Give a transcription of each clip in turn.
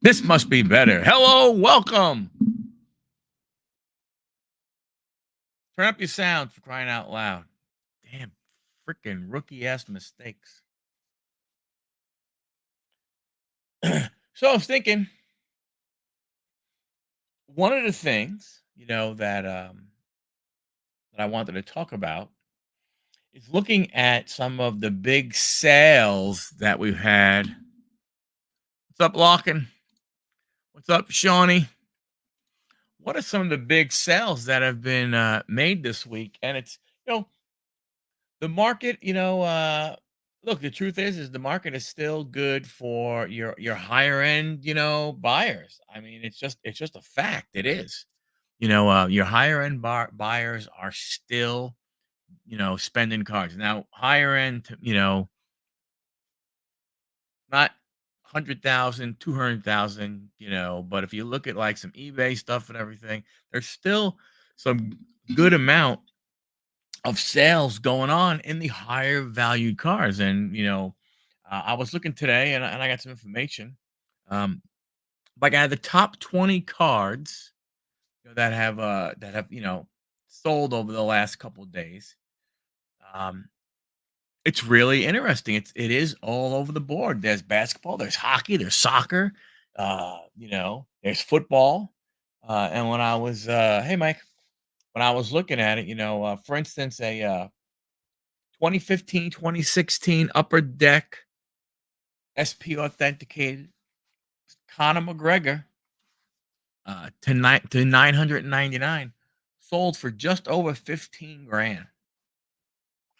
This must be better. Hello, welcome. Turn up your sound for crying out loud. Damn, freaking rookie ass mistakes. So I was thinking, one of the things that I wanted to talk about is looking at some of the big sales that we've had. What's up, Lockin? What's up, Shawnee? What are some of the big sales that have been made this week? And it's the market, look, the truth is the market is still good for your higher end, buyers. I mean, it's just a fact. It is. Your higher end buyers are still, spending cards. Now, higher end, not 100,000, 200,000, but if you look at like some eBay stuff and everything, there's still some good amount of sales going on in the higher valued cars. And I was looking today, and I got some information. Um, like I had the top 20 cards that have sold over the last couple of days. Um, it's really interesting. It is all over the board. There's basketball, there's hockey, there's soccer, there's football. And when I was hey Mike, when I was looking at it, for instance, a 2015, 2016 Upper Deck SP authenticated Conor McGregor to 999 sold for just over 15 grand.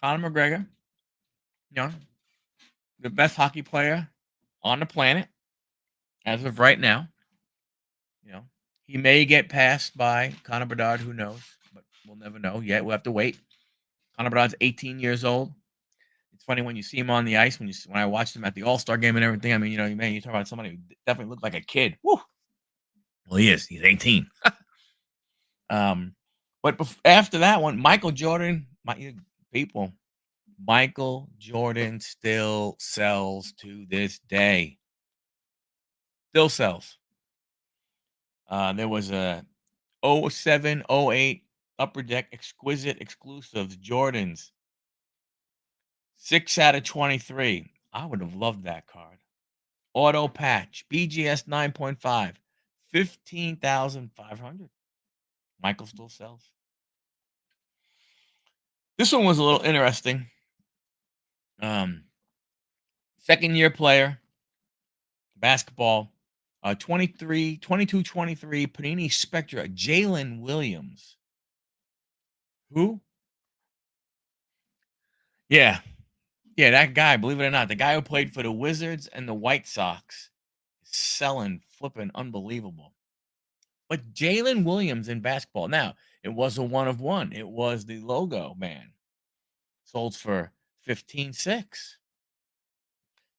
Conor McGregor, you know, the best hockey player on the planet as of right now. You know, he may get passed by Conor Bedard, who knows, but we'll never know yet. We'll have to wait. Conor Bedard's 18 years old. It's funny when you see him on the ice. When I watched him at the All-Star game and everything. I mean, man, you talk about somebody who definitely looked like a kid. Woo! Well, he is. He's 18. But after that one, Michael Jordan, people, Michael Jordan still sells to this day. Still sells. There was a 07, 08 Upper Deck Exquisite Exclusives Jordans. 6 out of 23. I would have loved that card. Auto patch, BGS 9.5, 15,500. Michael still sells. This one was a little interesting. Second year player, basketball, 22-23 Panini Spectra, Jalen Williams. Who? Yeah. Yeah, that guy, believe it or not, the guy who played for the Wizards and the White Sox, selling flipping unbelievable. But Jalen Williams in basketball. Now, it was a one of one. It was the logo man. Sold for 15.6.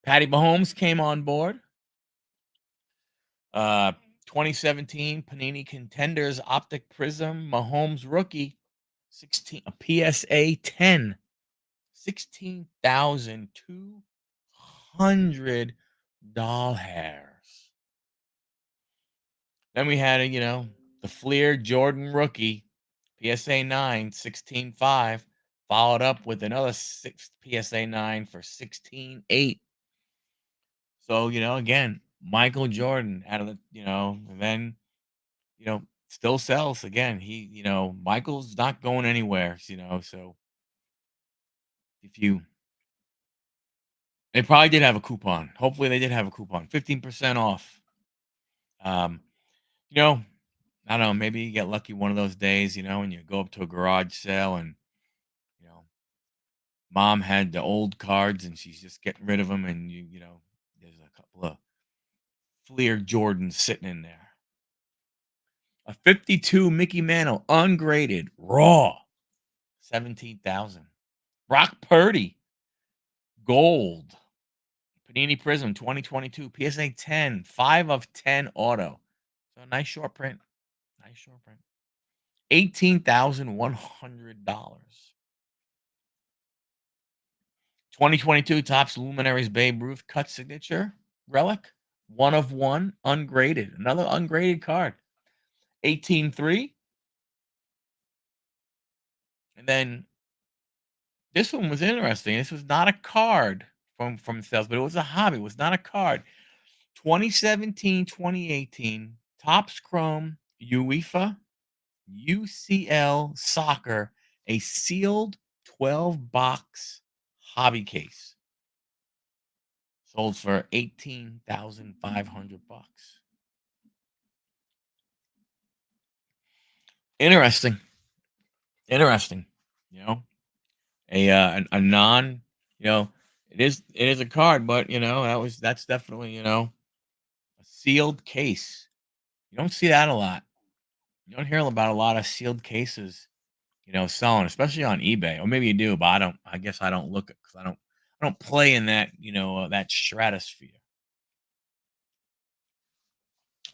Patty Mahomes came on board. 2017 Panini Contenders Optic Prism Mahomes rookie 16 a PSA 10 $16,200 doll hairs. Then we had the Fleer Jordan rookie PSA 9 16.5 followed up with another 6 PSA 9 for 16.8. So, again, Michael Jordan out of the, and then, still sells again. Michael's not going anywhere, so if you, they probably did have a coupon. Hopefully they did have a coupon, 15% off. Um, you know, I don't know, maybe you get lucky one of those days, and you go up to a garage sale and, you know, mom had the old cards and she's just getting rid of them. And there's a couple of Fleer Jordans sitting in there. A 52 Mickey Mantle, ungraded, raw, 17,000. Brock Purdy, gold. Panini Prism 2022, PSA 10, 5 of 10 auto. So nice short print. Nice short print. $18,100. 2022 Topps Luminaries Babe Ruth cut signature relic. One of one, ungraded. Another ungraded card. 18-3. And then this one was interesting. This was not a card from sales, but it was a hobby. It was not a card. 2017-2018 Topps Chrome UEFA UCL Soccer, a sealed 12 box hobby case. Sold for 18,500 bucks. Interesting. Interesting. You know, a non, you know, it is a card, but that's definitely, a sealed case. You don't see that a lot. You don't hear about a lot of sealed cases, selling, especially on eBay. Or maybe you do, but I guess I don't look at because I don't play in that, that stratosphere.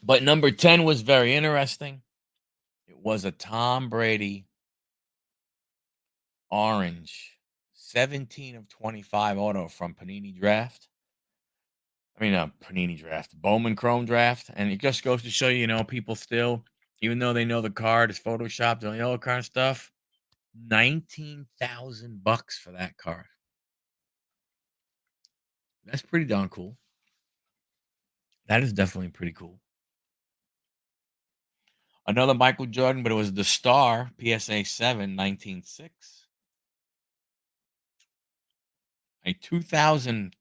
But number 10 was very interesting. It was a Tom Brady orange 17 of 25 auto from Panini Draft. I mean, Panini Draft, Bowman Chrome Draft. And it just goes to show you, people still, even though they know the card is photoshopped and all that kind of stuff, 19,000 bucks for that card. That's pretty darn cool. That is definitely pretty cool. Another Michael Jordan, but it was the Star PSA 7 19.6. A 2000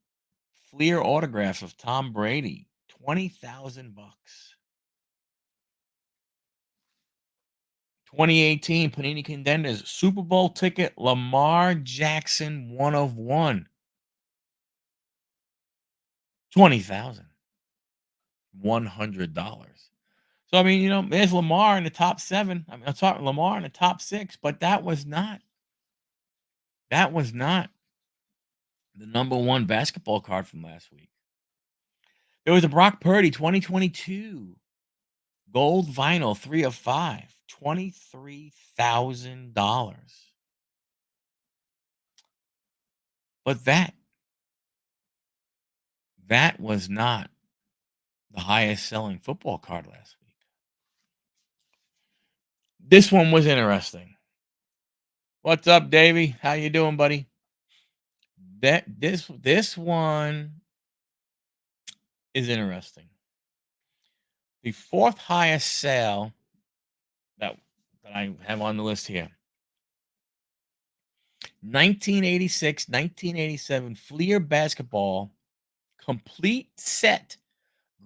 Fleer autographs of Tom Brady, 20,000 bucks. 2018 Panini Contenders Super Bowl ticket Lamar Jackson 1 of 1. 20,000. $100. So I mean, there's Lamar in the top 7. I mean, I'm talking Lamar in the top 6, but that was not the number 1 basketball card from last week. There was a Brock Purdy 2022 gold vinyl 3 of 5, $23,000. But that was not the highest selling football card last week. This one was interesting. What's up, Davey? How you doing, buddy? This one is interesting. The 4th highest sale that I have on the list here. 1986, 1987 Fleer basketball complete set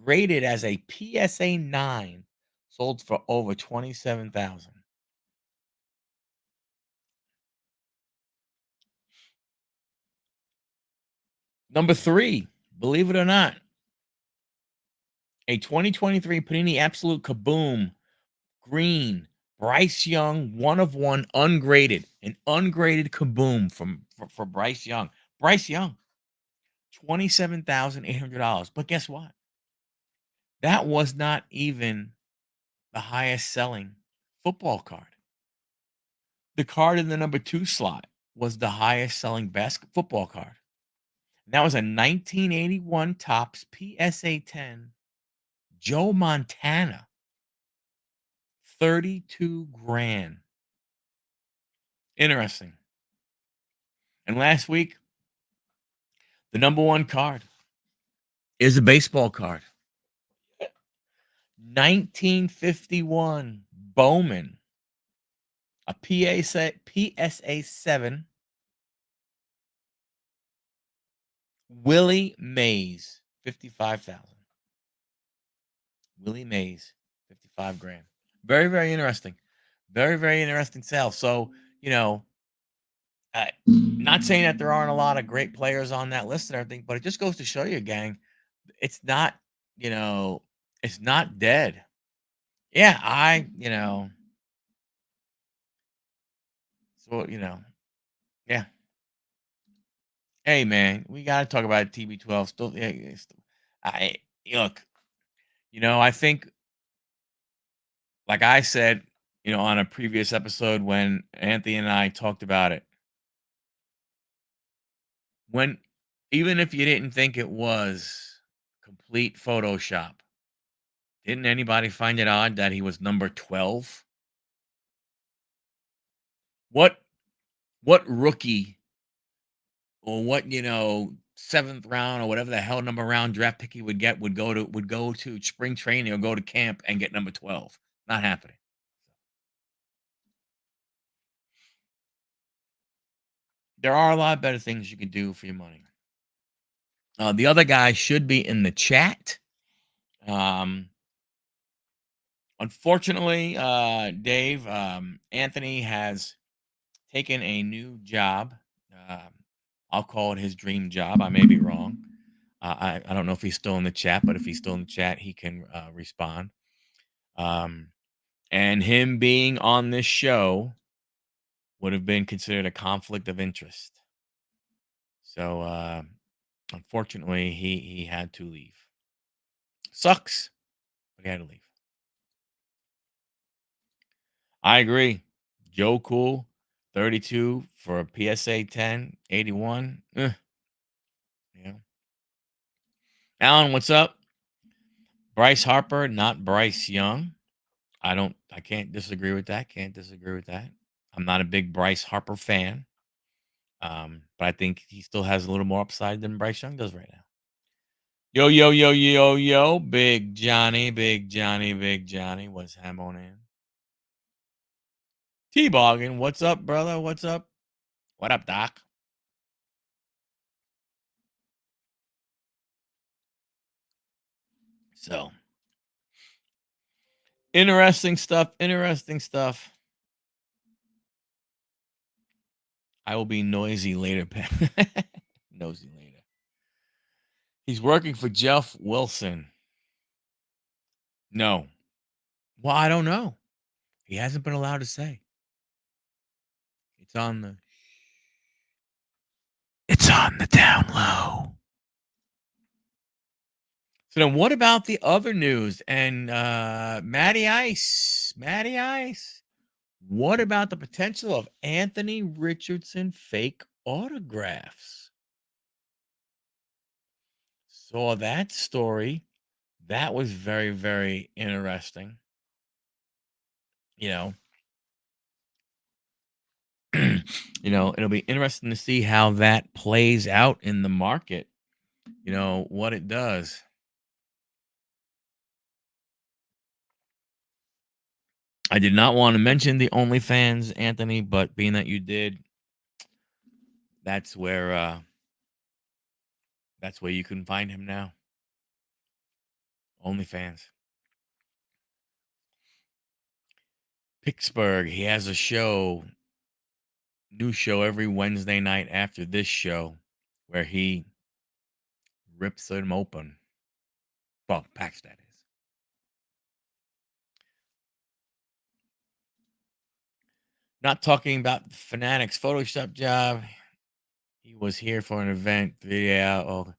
graded as a PSA 9 sold for over 27,000. Number 3, believe it or not, a 2023 Panini Absolute Kaboom green Bryce Young 1 of 1 ungraded. An ungraded Kaboom for Bryce Young. Bryce Young, $27,800. But guess what? That was not even the highest selling football card. The card in the number 2 slot was the highest selling football card. And that was a 1981 Topps PSA 10 Joe Montana. 32 grand. Interesting. And last week, the number 1 card is a baseball card. 1951 Bowman. A PSA 7 Willie Mays, 55,000. Willie Mays, 55 grand. Very, very interesting. Very, very interesting sale. So, not saying that there aren't a lot of great players on that list and everything, but it just goes to show you, gang, it's not, it's not dead. Yeah, so, yeah. Hey, man, we got to talk about TB12. Still, yeah, I look, I think, like I said, on a previous episode when Anthony and I talked about it, when even if you didn't think it was complete Photoshop. Didn't anybody find it odd that he was number 12? What what rookie or what, 7th round or whatever the hell number round draft pick he would get would go to spring training or go to camp and get number 12? Not happening. There are a lot better things you can do for your money. The other guy should be in the chat. Um, Unfortunately, Dave, Anthony has taken a new job. Um, I'll call it his dream job. I may be wrong. I don't know if he's still in the chat, but if he's still in the chat, he can respond. Um, and him being on this show would have been considered a conflict of interest. So, unfortunately, he had to leave. Sucks, but he had to leave. I agree. Joe Cool, 32 for a PSA 10, 81. Yeah. Alan, what's up? Bryce Harper, not Bryce Young. I can't disagree with that. Can't disagree with that. I'm not a big Bryce Harper fan. But I think he still has a little more upside than Bryce Young does right now. Yo, yo, yo, yo, yo, Big Johnny, Big Johnny, Big Johnny. What's happening? T-Boggin, what's up, brother? What's up? What up, Doc? So, interesting stuff. Interesting stuff. I will be noisy later. Nosy later. He's working for Jeff Wilson. No. Well, I don't know. He hasn't been allowed to say. It's on the down low. So then what about the other news? And Matty Ice. Matty Ice. What about the potential of Anthony Richardson fake autographs? Saw that story. That was very, very interesting. You know, it'll be interesting to see how that plays out in the market. What it does. I did not want to mention the OnlyFans, Anthony, but being that you did, that's where you can find him now. OnlyFans. Picksburgh, he has a new show every Wednesday night after this show, where he rips them open. Well, packs, that is. Not talking about Fanatics Photoshop job. He was here for an event. Yeah. Oh,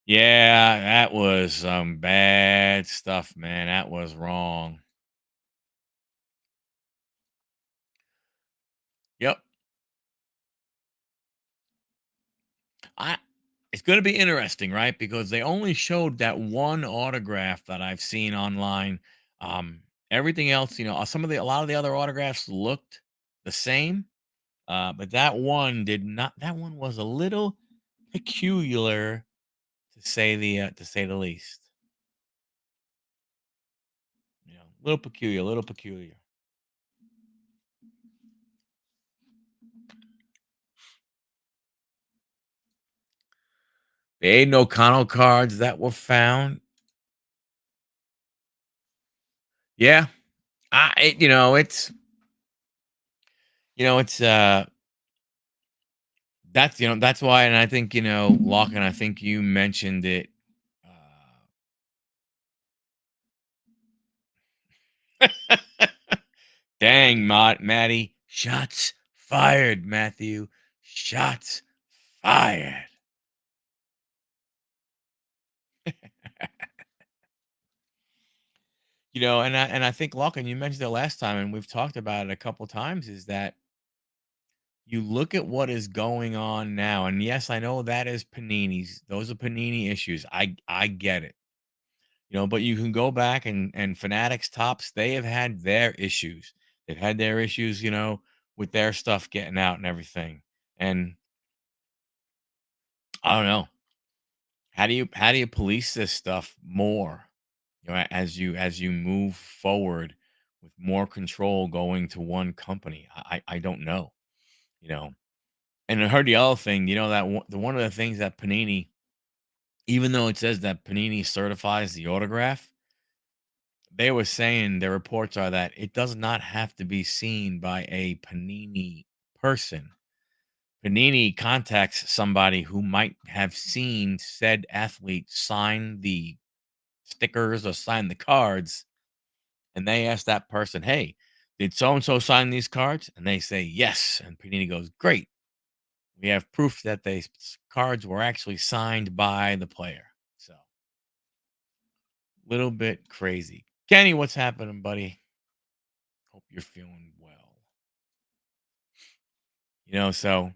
yeah. That was some bad stuff, man. That was wrong. Yep. It's going to be interesting, right? Because they only showed that one autograph that I've seen online. Everything else, a lot of the other autographs looked the same, but that one did not. That one was a little peculiar, to say the least. A little peculiar, a little peculiar. The Aiden O'Connell cards that were found. Yeah, it's that's why, and I think Locke, and I think you mentioned it. Dang, Maddie, shots fired, Matthew, shots fired. And I think Locke, and you mentioned it last time, and we've talked about it a couple times, is that You look at what is going on now, and yes, I know that is Panini's. Those are Panini issues. I get it. But you can go back and Fanatics Tops, they have had their issues. They've had their issues, with their stuff getting out and everything. And I don't know. How do you police this stuff more? As you move forward with more control going to one company. I don't know. You know. And I heard the other thing, that one of the things that Panini, even though it says that Panini certifies the autograph, they were saying their reports are that it does not have to be seen by a Panini person. Panini contacts somebody who might have seen said athlete sign the stickers or sign the cards, and they ask that person, "Hey, did so and so sign these cards?" And they say, "Yes." And Panini goes, "Great. We have proof that the cards were actually signed by the player." So, little bit crazy. Kenny, what's happening, buddy? Hope you're feeling well. So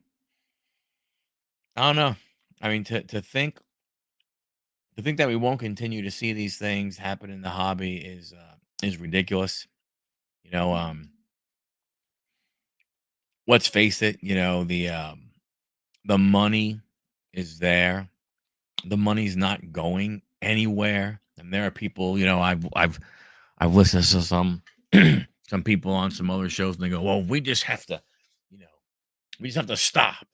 I don't know. I mean, to think that we won't continue to see these things happen in the hobby is ridiculous. You know, um, let's face it. The money is there. The money's not going anywhere. And there are people. I've listened to some people on some other shows, and they go, "Well, we just have to, you know, we just have to stop."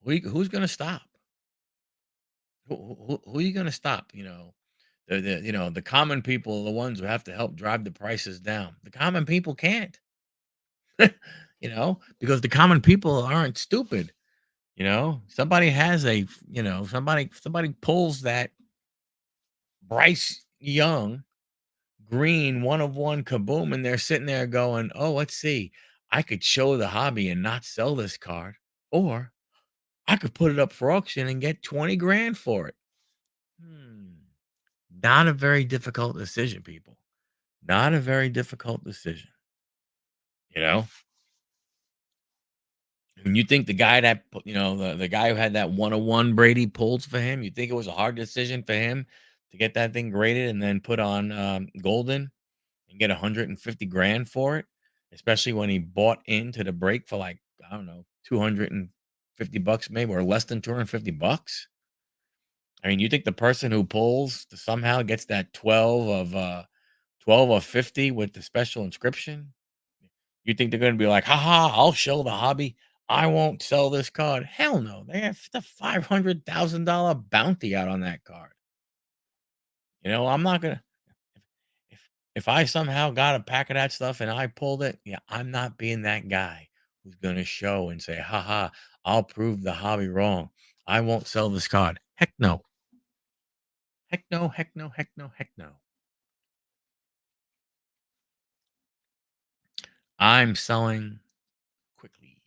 Who's going to stop? Who are you going to stop? The common people are the ones who have to help drive the prices down. The common people can't, because the common people aren't stupid. Somebody has somebody pulls that Bryce Young green one of one kaboom, and they're sitting there going, "Oh, let's see. I could show the hobby and not sell this card, or I could put it up for auction and get 20 grand for it." Hmm. Not a very difficult decision, people. Not a very difficult decision. You know, when you think the guy that the guy who had that 101 Brady pulls for him, you think it was a hard decision for him to get that thing graded and then put on Golden and get 150 grand for it, especially when he bought into the break for like, I don't know, 250 bucks maybe, or less than 250 bucks. I mean, you think the person who pulls somehow gets that 12 of 50 with the special inscription? You think they're going to be like, haha, I'll show the hobby. I won't sell this card. Hell no. They have the $500,000 bounty out on that card. I'm not going to, if, if I somehow got a pack of that stuff and I pulled it, yeah, I'm not being that guy who's going to show and say, haha, I'll prove the hobby wrong. I won't sell this card. Heck no. Heck no, heck no, heck no, heck no. I'm selling quickly.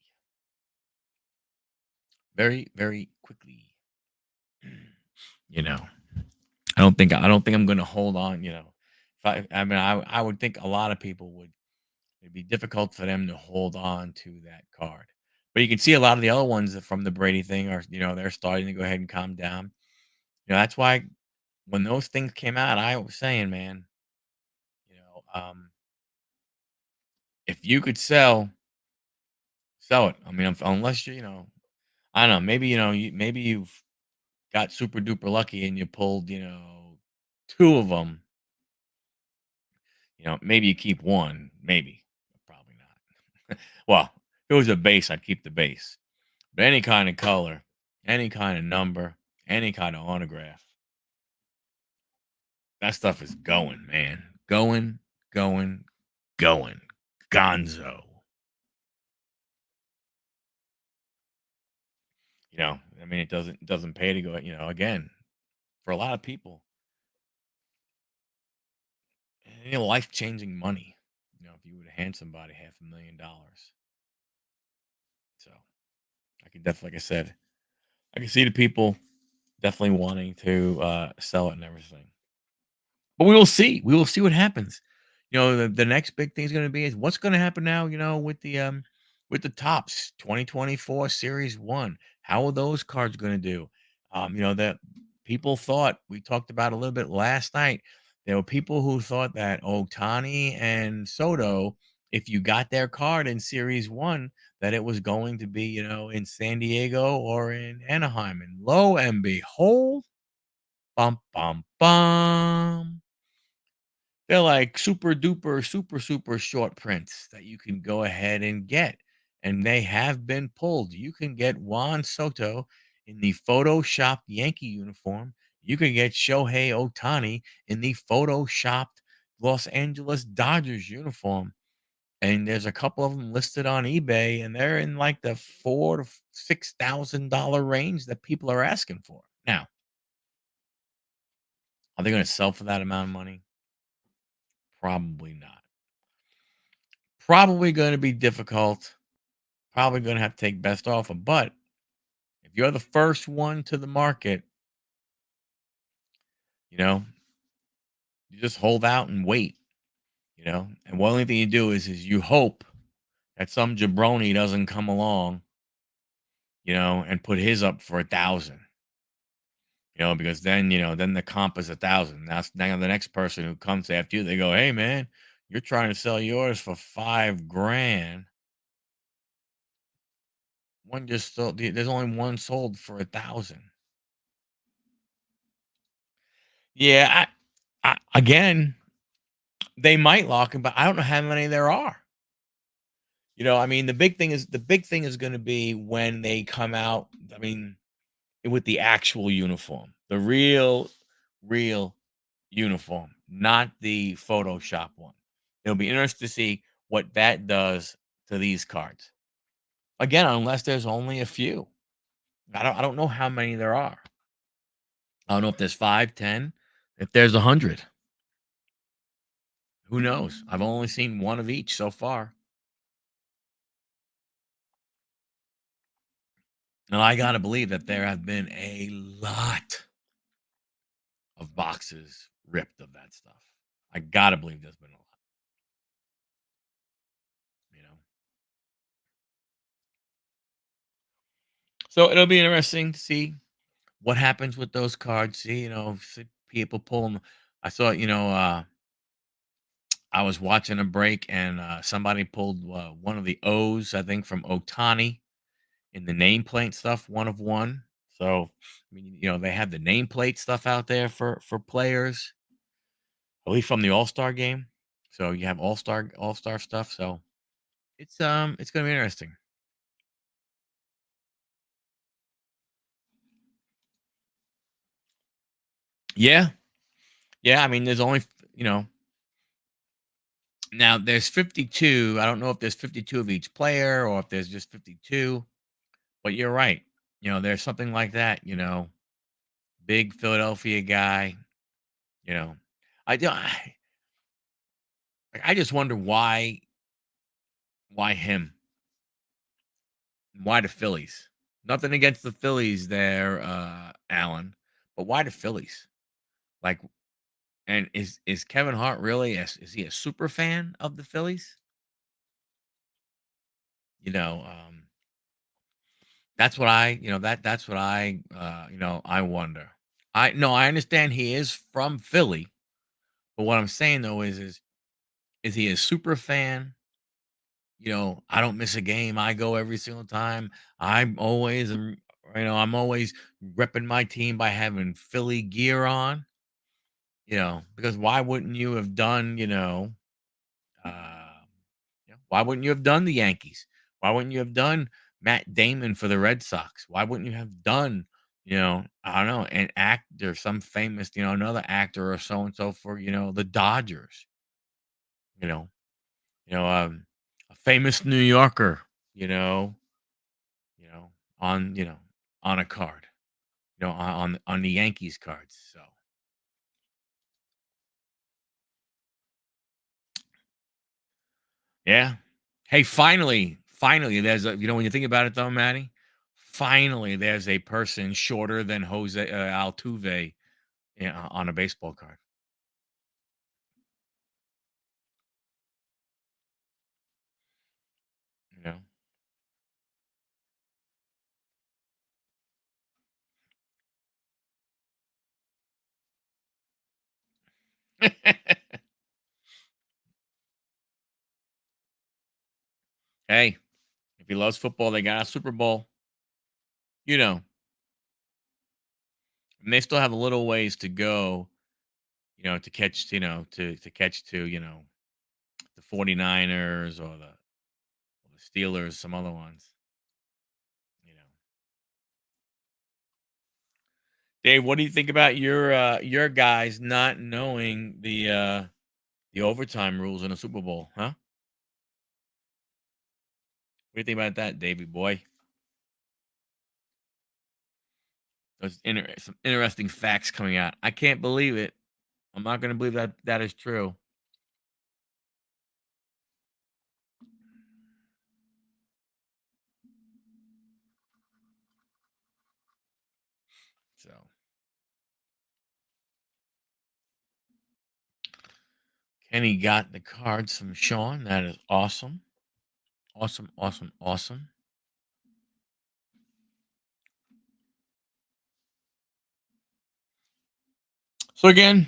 Very, very quickly. You know, I don't think I'm gonna hold on, If I mean I would think a lot of people would, it'd be difficult for them to hold on to that card. But you can see a lot of the other ones from the Brady thing are, they're starting to go ahead and calm down. That's why when those things came out, I was saying, man, you know, um, if you could sell it. I mean, unless I don't know, maybe maybe you've got super duper lucky and you pulled, two of them. Maybe you keep one, maybe, probably not. Well, if it was a base, I'd keep the base. But any kind of color, any kind of number, any kind of autograph, that stuff is going, man. Going, going, going. Gonzo. I mean, it doesn't pay to go, again, for a lot of people, life-changing money. If you would hand somebody $500,000. So I can definitely, like I said, I can see the people definitely wanting to sell it and everything. But we will see. We will see what happens. The next big thing is going to be is what's going to happen now. with the tops 2024 Series 1. How are those cards going to do? That people thought we talked about a little bit last night. There were people who thought that Otani and Soto, if you got their card in Series 1, that it was going to be, in San Diego or in Anaheim. And lo and behold, bum, bum, bum. They're like super duper, super, super short prints that you can go ahead and get. And they have been pulled. You can get Juan Soto in the photoshopped Yankee uniform. You can get Shohei Otani in the photoshopped Los Angeles Dodgers uniform. And there's a couple of them listed on eBay, and they're in like the $4,000 to $6,000 range that people are asking for. Now, are they going to sell for that amount of money? Probably not. Probably gonna be difficult, probably gonna have to take best offer, but if you're the first one to the market, you know, you just hold out and wait, and the only thing you do is you hope that some jabroni doesn't come along, and put his up for 1,000, because then the comp is 1,000. That's now the next person who comes after you, they go, "Hey, man, you're trying to sell yours for 5 grand. One just sold there's only one sold for 1,000." Yeah, again, they might lock him, but I don't know how many there are. I mean, the big thing is going to be when they come out. I mean, with the actual uniform, the real uniform, not the Photoshop one. It'll be interesting to see what that does to these cards. Again, unless there's only a few. I don't know how many there are. I don't know if there's 5, 10, if there's 100. Who knows? I've only seen one of each so far. And I gotta believe that there have been a lot of boxes ripped of that stuff. I gotta believe there's been a lot, you know. So it'll be interesting to see what happens with those cards. See people pull them. I saw, I was watching a break and somebody pulled one of the O's, I think, from Otani in the nameplate stuff, one of one. So, I mean, they have the nameplate stuff out there for players, at least from the All-Star game. So you have All-Star stuff. So it's gonna be interesting. Yeah. Yeah. I mean, there's only you know, now there's 52. I don't know if there's 52 of each player or if there's just 52, but you're right. There's something like that, big Philadelphia guy, you know. I do I just wonder why him? Why the Phillies? Nothing against the Phillies there, Alan, but why the Phillies? Like, and is Kevin Hart really is he a super fan of the Phillies? You know, that's what that's what I wonder. I no, I understand he is from Philly, but what I'm saying though is he a super fan? I don't miss a game. I go every single time. I'm always repping my team by having Philly gear on. Because why wouldn't you have done, why wouldn't you have done the Yankees? Why wouldn't you have done Matt Damon for the Red Sox? Why wouldn't you have done, I don't know, an actor, some famous, another actor or so and so for, the Dodgers, you know, a famous New Yorker, you know, you know, on, on a card, on the Yankees cards. So yeah. Hey, finally, there's when you think about it though, Maddie, finally there's a person shorter than Jose Altuve, on a baseball card. You know, Hey, if he loves football, they got a Super Bowl, you know, and they still have a little ways to go, to catch, to catch to, the 49ers or the Steelers, some other ones, you know. Dave, what do you think about your guys not knowing the overtime rules in a Super Bowl, huh? What do you think about that, Davy boy? There's some interesting facts coming out. I can't believe it. I'm not going to believe that that is true. So, Kenny got the cards from Sean. That is awesome. Awesome, awesome, awesome. So again,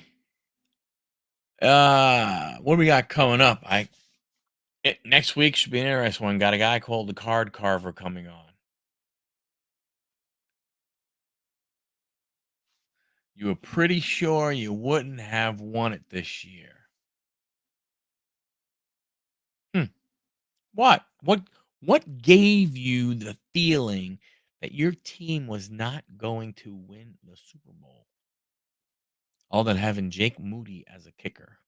what do we got coming up? Next week should be an interesting one. Got a guy called the Card Carver coming on. You were pretty sure you wouldn't have won it this year. Hmm. What gave you the feeling that your team was not going to win the Super Bowl? All that having Jake Moody as a kicker.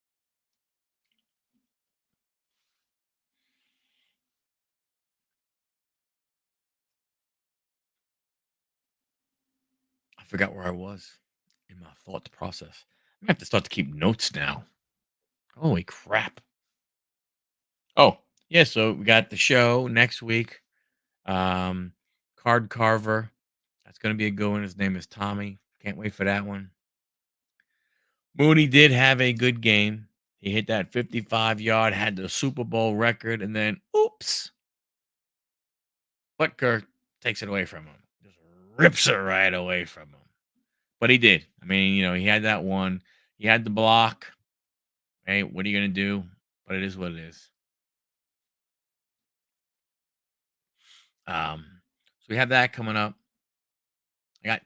I forgot where I was in my thought process. I'm gonna have to start to keep notes now. Holy crap. Oh, yeah, so we got the show next week. Um, Card Carver. That's gonna be a good one. His name is Tommy. Can't wait for that one. Mooney did have a good game. He hit that 55-yard, had the Super Bowl record, and then oops, Butker takes it away from him. Just rips it right away from him. But he did. I mean, he had that one. He had the block. Hey, what are you gonna do? But it is what it is. So we have that coming up. I got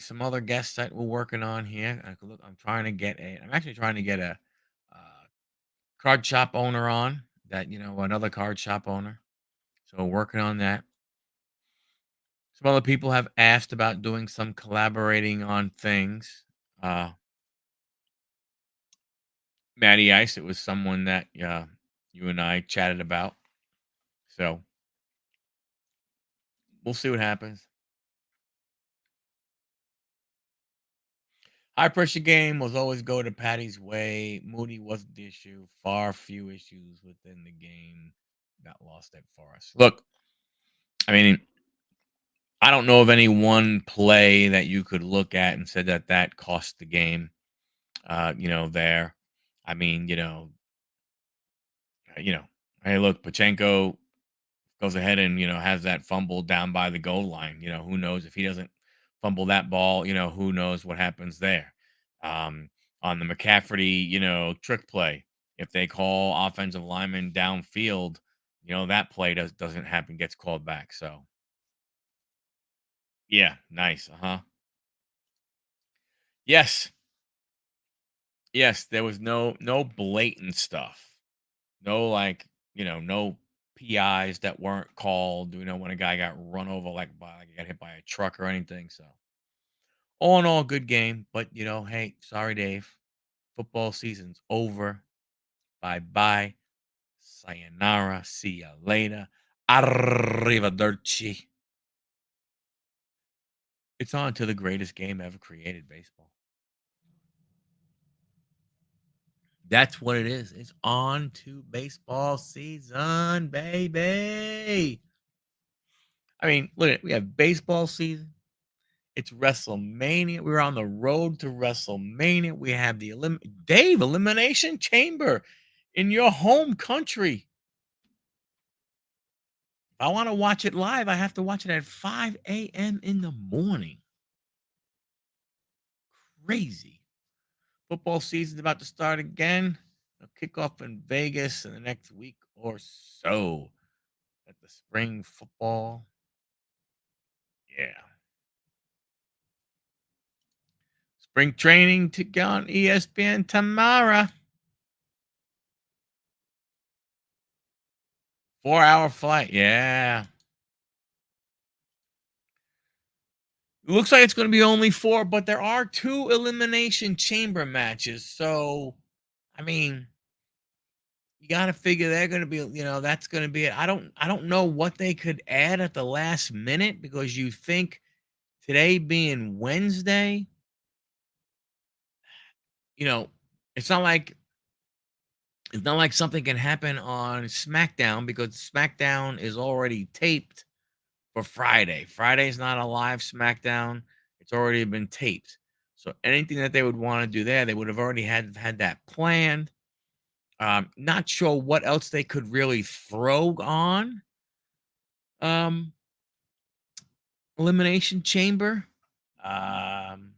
some other guests that we're working on here. I'm trying to get I'm actually trying to get a uh, card shop owner on that, another card shop owner. So working on that. Some other people have asked about doing some collaborating on things. Matty Ice, it was someone that you and I chatted about. So we'll see what happens. High pressure game was always go to Patty's way. Moody wasn't the issue. Far few issues within the game got lost at Forest. Look, I mean, I don't know of any one play that you could look at and said that that cost the game. There. I mean, you know, hey, look, Pachenko goes ahead and has that fumble down by the goal line. Who knows if he doesn't fumble that ball? Who knows what happens there? Um, on the McCafferty, trick play, if they call offensive lineman downfield, that play doesn't happen, gets called back. So yeah, nice. Uh huh. Yes, yes. There was no blatant stuff. No like no PIs that weren't called. When a guy got run over like he got hit by a truck or anything. So all in all, good game. But hey, sorry, Dave. Football season's over. Bye bye. Sayonara. See ya later. Arrivederci. It's on to the greatest game ever created, baseball. That's what it is. It's on to baseball season, baby. I mean, look at we have baseball season. It's WrestleMania. We're on the road to WrestleMania. We have the Elimination Chamber in your home country. If I want to watch it live, I have to watch it at 5 a.m. in the morning. Crazy. Football season's about to start again. It'll kick off in Vegas in the next week or so at the spring football. Yeah. Spring training to go on ESPN tomorrow. 4-hour flight. Yeah. It looks like it's going to be only four, but there are two elimination chamber matches. So, I mean, you got to figure they're going to be, that's going to be it. I don't know what they could add at the last minute because you think today being Wednesday, you know, it's not like it's not like something can happen on SmackDown because SmackDown is already taped for Friday. Friday's not a live SmackDown. It's already been taped. So anything that they would want to do there, they would have already had that planned. Not sure what else they could really throw on um Elimination Chamber. Um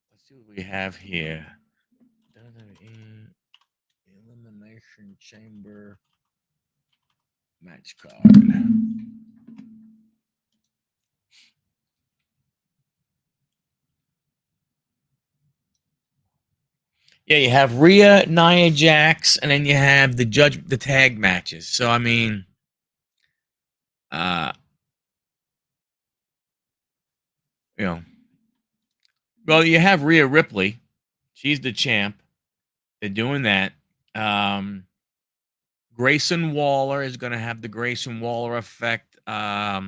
let's see what we have here. WWE Elimination Chamber match card. Yeah, you have Rhea, Nia Jax, and then you have the tag matches. So I mean, uh, you know, well, you have Rhea Ripley. She's the champ. They're doing that. Um, Grayson Waller is going to have the Grayson Waller effect. Uh,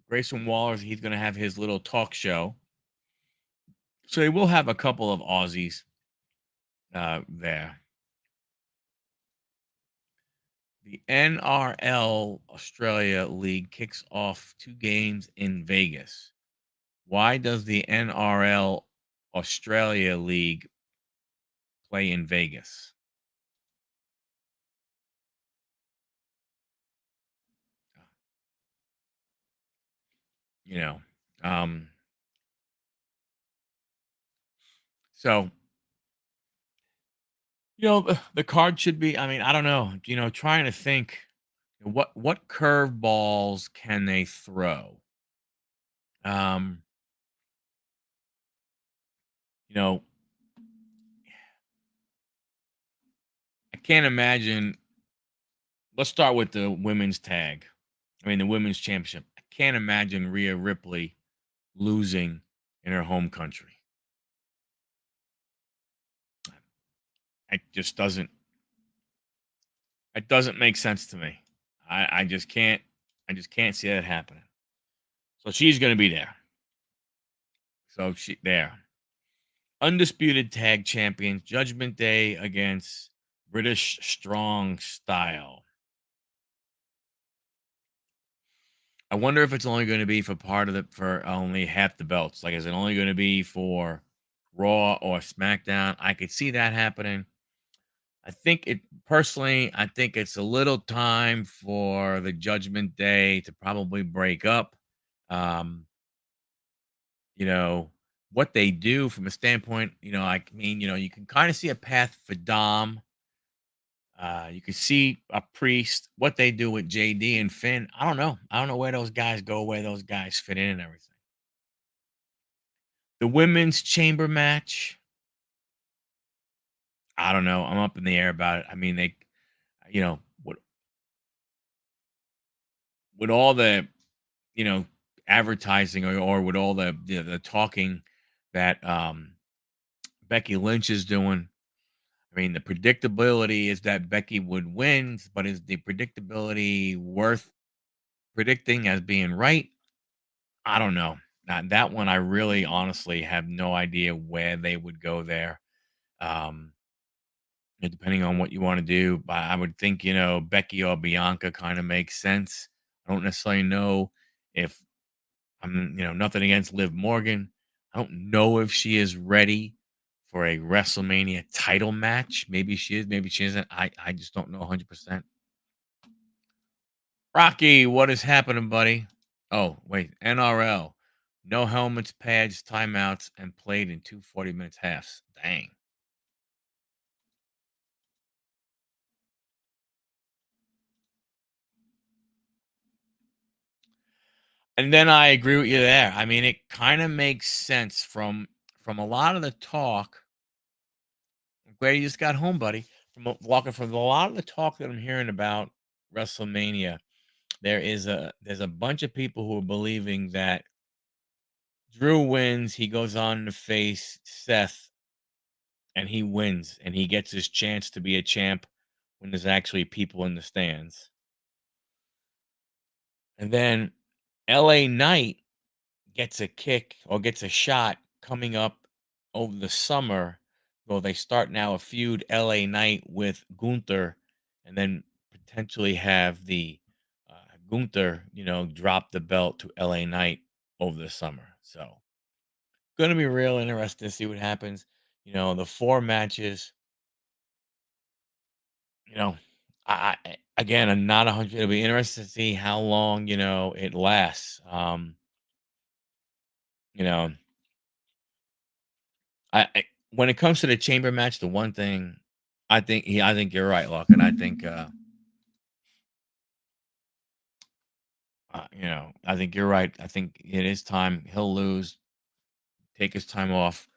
Grayson Waller, he's going to have his little talk show. So they will have a couple of Aussies there. The NRL Australia League kicks off 2 games in Vegas. Why does the NRL Australia League play in Vegas? You know, um, so the card should be. I mean, I don't know. Trying to think what curveballs can they throw. Um, you know, I can't imagine. Let's start with the women's tag. I mean, the women's championship. I can't imagine Rhea Ripley losing in her home country. It just doesn't. It doesn't make sense to me. I just can't. I just can't see that happening. So she's going to be there. So she there. Undisputed tag champions, Judgment Day against British Strong Style. I wonder if it's only going to be for only half the belts. Like, is it only going to be for Raw or SmackDown? I could see that happening. I think it's a little time for the Judgment Day to probably break up. Um, you know, what they do from a standpoint, you can kind of see a path for Dom. You can see a Priest, what they do with JD and Finn. I don't know. I don't know where those guys go, where those guys fit in and everything. The women's chamber match, I don't know. I'm up in the air about it. I mean, you know, with all the, you know, advertising or with all the talking that Becky Lynch is doing. I mean, the predictability is that Becky would win, but is the predictability worth predicting as being right? I don't know. That one, I really honestly have no idea where they would go there. Um, Depending on what you want to do, but I would think, Becky or Bianca kind of makes sense. I don't necessarily know if nothing against Liv Morgan. I don't know if she is ready for a WrestleMania title match. Maybe she is, maybe she isn't. I just don't know 100%. Rocky, what is happening, buddy? Oh, wait, NRL. No helmets, pads, timeouts, and played in 2 40 minutes halves. Dang. And then I agree with you there. I mean, it kind of makes sense from a lot of the talk. I'm glad you just got home, buddy. Walking from a lot of the talk that I'm hearing about WrestleMania, there's a bunch of people who are believing that Drew wins. He goes on to face Seth, and he wins, and he gets his chance to be a champ when there's actually people in the stands. And then LA Knight gets a kick or gets a shot coming up over the summer. Well, they start now a feud, LA Knight with Gunther, and then potentially have the Gunther, drop the belt to LA Knight over the summer. So, going to be real interesting to see what happens. The 4 matches, you know, again, I'm not 100. It'll be interesting to see how long, it lasts. You know, when it comes to the chamber match, the one thing I think you're right, Luck, and I think you're right. I think it is time he'll lose, take his time off,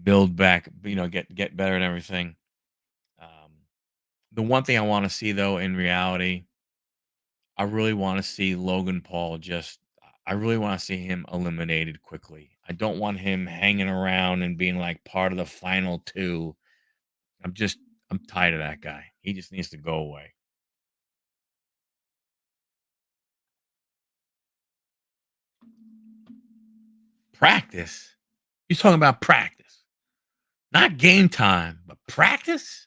build back, get better and everything. Um, the one thing I want to see though, in reality, I really want to see Logan Paul I really want to see him eliminated quickly. I don't want him hanging around and being like part of the final two. I'm just I'm tired of that guy. He just needs to go away. Practice? You talking about practice? Not game time, but practice?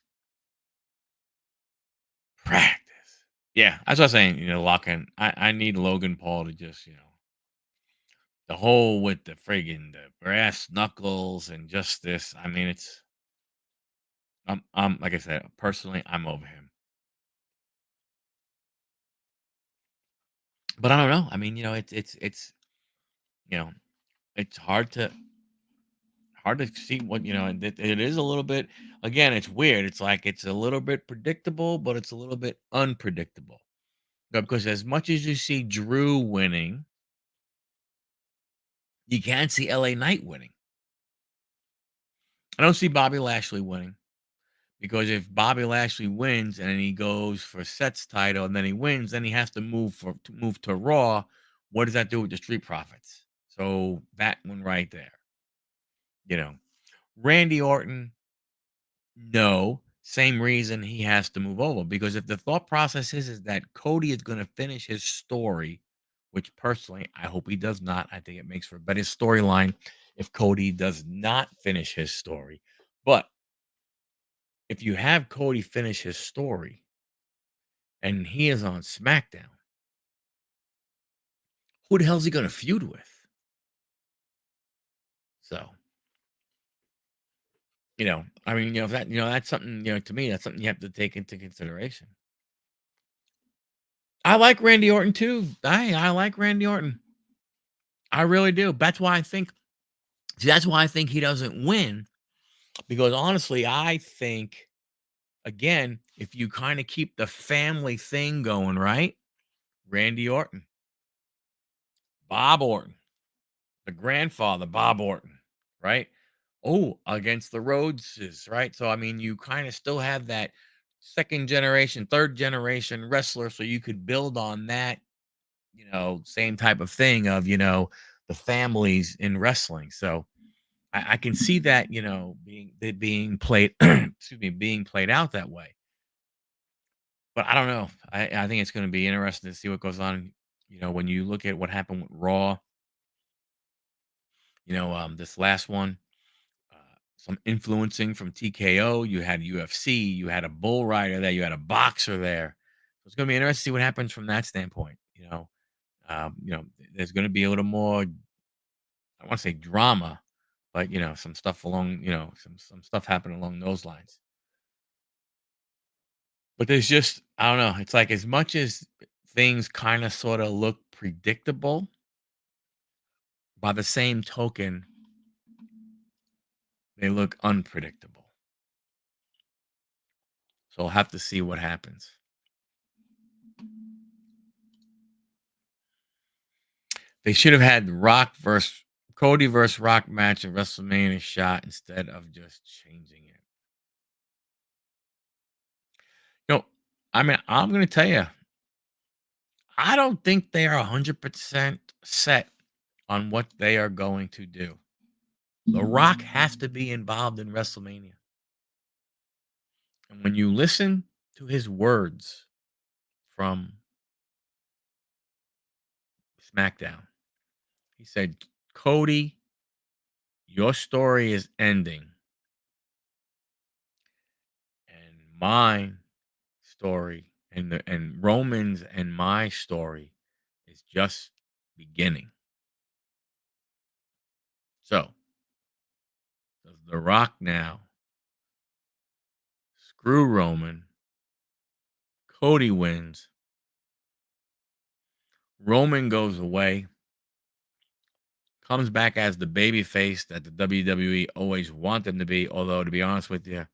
Practice. Yeah, that's what I'm saying. Locking. I need Logan Paul to just, the whole with the friggin' the brass knuckles and just this. I mean, I'm like I said, personally, I'm over him. But I don't know. I mean, you know, it's hard to see what and it is a little bit. Again, it's weird. It's like it's a little bit predictable, but it's a little bit unpredictable. Because as much as you see Drew winning, you can't see LA Knight winning. I don't see Bobby Lashley winning because if Bobby Lashley wins and then he goes for Seth's title and then he wins, then he has to move to Raw. What does that do with the Street Profits? So that one right there, you know, Randy Orton. No, same reason he has to move over because if the thought process is that Cody is going to finish his story, which personally I hope he does not. I think it makes for a better storyline if Cody does not finish his story. But if you have Cody finish his story and he is on SmackDown, who the hell is he going to feud with? So, I mean, if that's something, to me, that's something you have to take into consideration. I like Randy Orton too. I like Randy Orton. I really do. That's why I think he doesn't win because honestly, I think again, if you kind of keep the family thing going, right? Randy Orton, Bob Orton, the grandfather, Bob Orton, right? Oh, against the Rhodeses, right? So I mean, you kind of still have that second generation, third generation wrestler, so you could build on that, same type of thing of the families in wrestling. So I can see that, being played, excuse me, being played out that way. But I don't know. I think it's going to be interesting to see what goes on. When you look at what happened with Raw, this last one, uh, some influencing from TKO. You had UFC, you had a bull rider there, you had a boxer there. So it's going to be interesting to see what happens from that standpoint. There's going to be a little more. I want to say drama, but some stuff along, some stuff happened along those lines. But there's just I don't know, it's like as much as things kinda sorta look predictable, By the same token, they look unpredictable. So we'll have to see what happens. They should have had Rock versus Cody versus Rock match at WrestleMania shot instead of just changing it. No, I mean, I'm going to tell you, I don't think they are 100% set on what they are going to do. The Rock has to be involved in WrestleMania. And when you listen to his words from SmackDown, he said, Cody, your story is ending, and mine story and Roman's and my story is just beginning. So, does The Rock now screw Roman? Cody wins. Roman goes away, comes back as the baby face that the WWE always want him to be. Although, to be honest with you,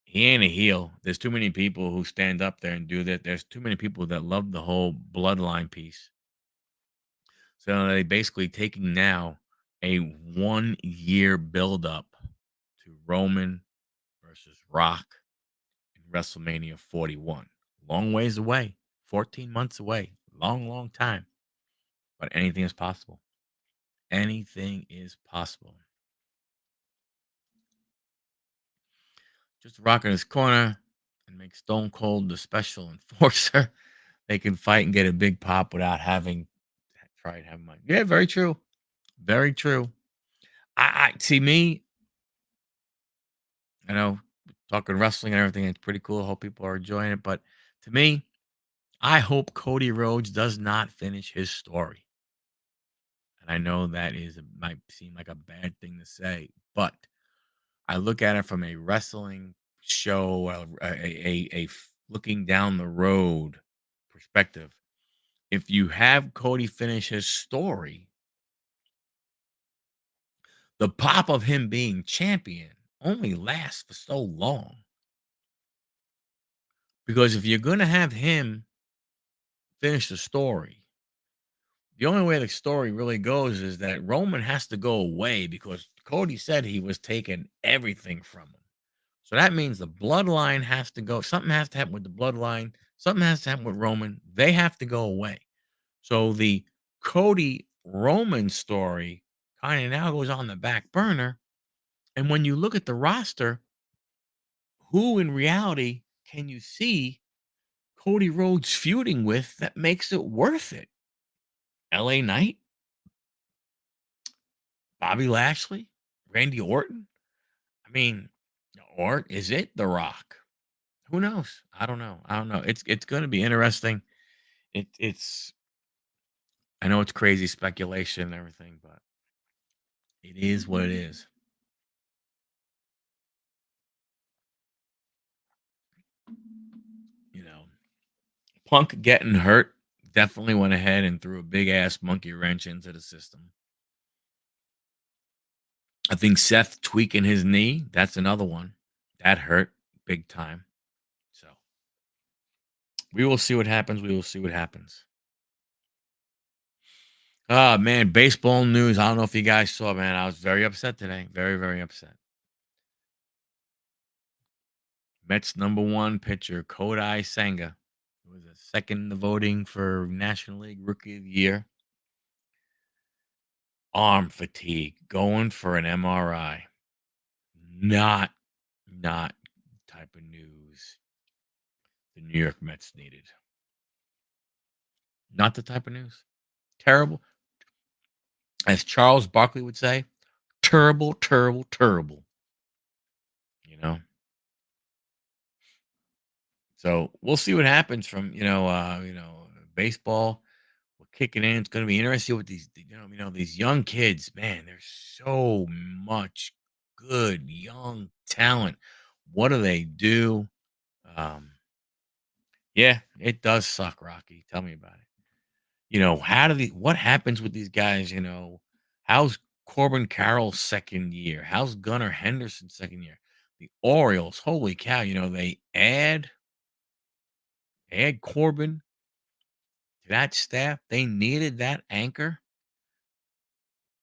he ain't a heel. There's too many people who stand up there and do that. There's too many people that love the whole bloodline piece. So they basically taking now a 1 year buildup to Roman versus Rock in WrestleMania 41. Long ways away, 14 months away, long, long time. But anything is possible. Anything is possible. Just Rock in his corner and make Stone Cold the special enforcer. They can fight and get a big pop without having tried having money. Yeah, very true. Very true. I see me, I know talking wrestling and everything, it's pretty cool. I hope people are enjoying it. But to me, I hope Cody Rhodes does not finish his story. And I know that might seem like a bad thing to say, but I look at it from a wrestling show, looking down the road perspective. If you have Cody finish his story, the pop of him being champion only lasts for so long. Because if you're going to have him finish the story, the only way the story really goes is that Roman has to go away because Cody said he was taking everything from him. So that means the bloodline has to go. Something has to happen with the bloodline. Something has to happen with Roman. They have to go away. So the Cody Roman story kind of now goes on the back burner. And when you look at the roster, who in reality can you see Cody Rhodes feuding with that makes it worth it? LA Knight, Bobby Lashley, Randy Orton. I mean, or is it The Rock? Who knows? I don't know. I don't know. It's going to be interesting. It's I know it's crazy speculation and everything, but it is what it is. You know, Punk getting hurt definitely went ahead and threw a big ass monkey wrench into the system. I think Seth tweaking his knee, that's another one. That hurt big time. So we will see what happens. We will see what happens. Ah, man, baseball news. I don't know if you guys saw, man. I was very upset today. Very, very upset. Mets number one pitcher, Kodai Senga, who was a second in the voting for National League Rookie of the Year. Arm fatigue, going for an MRI. Not, not type of news the New York Mets needed. Not the type of news. Terrible. As Charles Barkley would say, terrible, terrible, terrible. You know? So we'll see what happens from, baseball. We're kicking in. It's going to be interesting with these, these young kids. Man, there's so much good young talent. What do they do? Um, yeah, it does suck, Rocky. Tell me about it. How do the what happens with these guys? How's Corbin Carroll's second year? How's Gunnar Henderson's second year? The Orioles, holy cow, they add Corbin to that staff. They needed that anchor.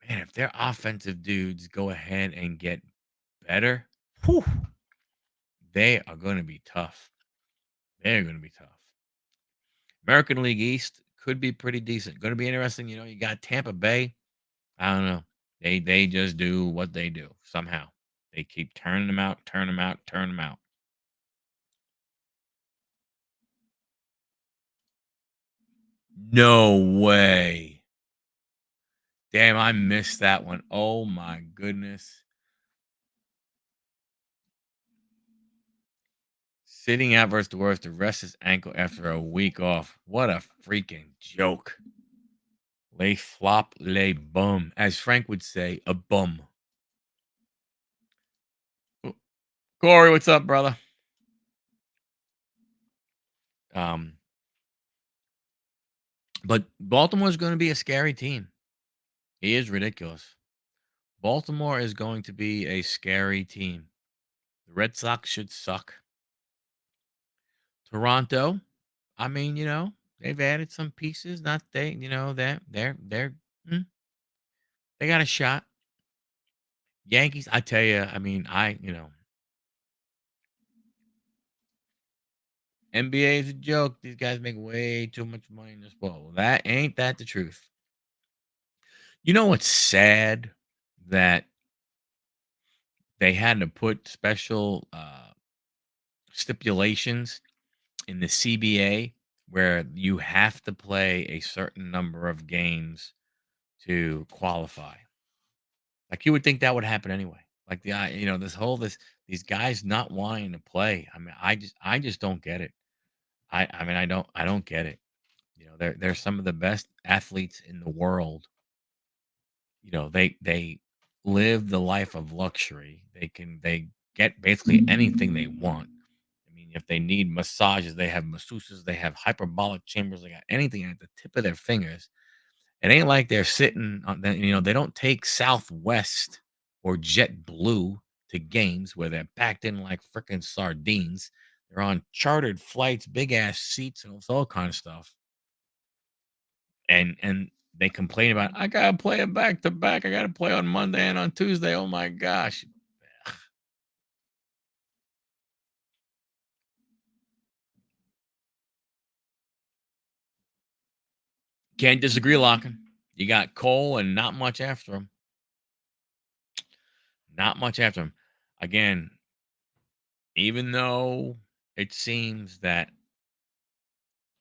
Man, if their offensive dudes go ahead and get better, whew, they are going to be tough. They're going to be tough. American League East could be pretty decent. Going to be interesting. You got Tampa Bay. I don't know. They just do what they do somehow. They keep turning them out, turn them out, turn them out. No way. Damn, I missed that one. Oh my goodness. Sitting out versus the worst to rest his ankle after a week off. What a freaking joke. Lay flop, lay bum. As Frank would say, a bum. Oh, Corey, what's up, brother? Um, but Baltimore's going to be a scary team. He is ridiculous. Baltimore is going to be a scary team. The Red Sox should suck. Toronto, I mean, they've added some pieces. Not they, that mm, they got a shot. Yankees, I tell you, I mean, NBA is a joke. These guys make way too much money in this ball. Well, that ain't that the truth. You know what's sad that they had to put special stipulations in the CBA where you have to play a certain number of games to qualify. Like you would think that would happen anyway. Like these guys not wanting to play. I mean, I just don't get it. I mean, I don't get it. They're some of the best athletes in the world. They live the life of luxury. They get basically anything they want. I mean, if they need massages, they have masseuses, they have hyperbolic chambers, they got anything at the tip of their fingers. It ain't like they're sitting on they don't take Southwest or JetBlue to games where they're packed in like freaking sardines. They're on chartered flights, big ass seats, and all kind of stuff. And they complain about I gotta play it back to back. I gotta play on Monday and on Tuesday. Oh my gosh. Can't disagree, Lockin. You got Cole and not much after him. Not much after him. Again, even though it seems that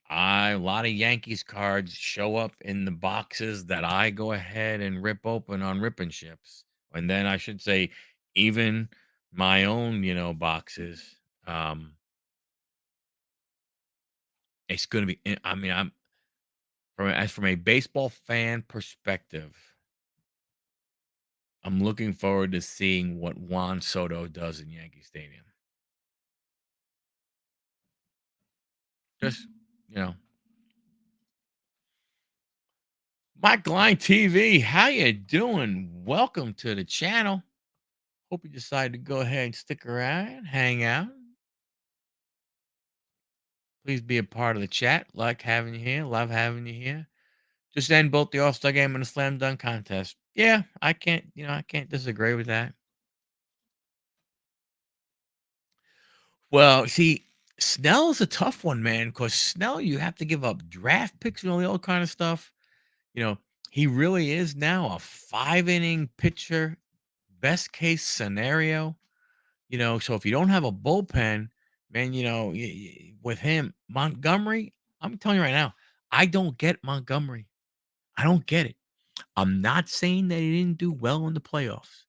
a lot of Yankees cards show up in the boxes that I go ahead and rip open on ripping ships. And then I should say, even my own, boxes. It's going to be, I mean, from a baseball fan perspective, I'm looking forward to seeing what Juan Soto does in Yankee Stadium. Just, you know, Mike Line TV, how you doing? Welcome to the channel. Hope you decided to go ahead and stick around, hang out. Please be a part of the chat. Like having you here. Love having you here. Just end both the All-Star game and the slam dunk contest. Yeah, I can't disagree with that. Well, see, Snell's a tough one, man, because Snell, you have to give up draft picks and all the old kind of stuff. You know, he really is now a 5 inning pitcher, best case scenario. So if you don't have a bullpen, man, with him, Montgomery, I'm telling you right now, I don't get Montgomery. I don't get it. I'm not saying that he didn't do well in the playoffs,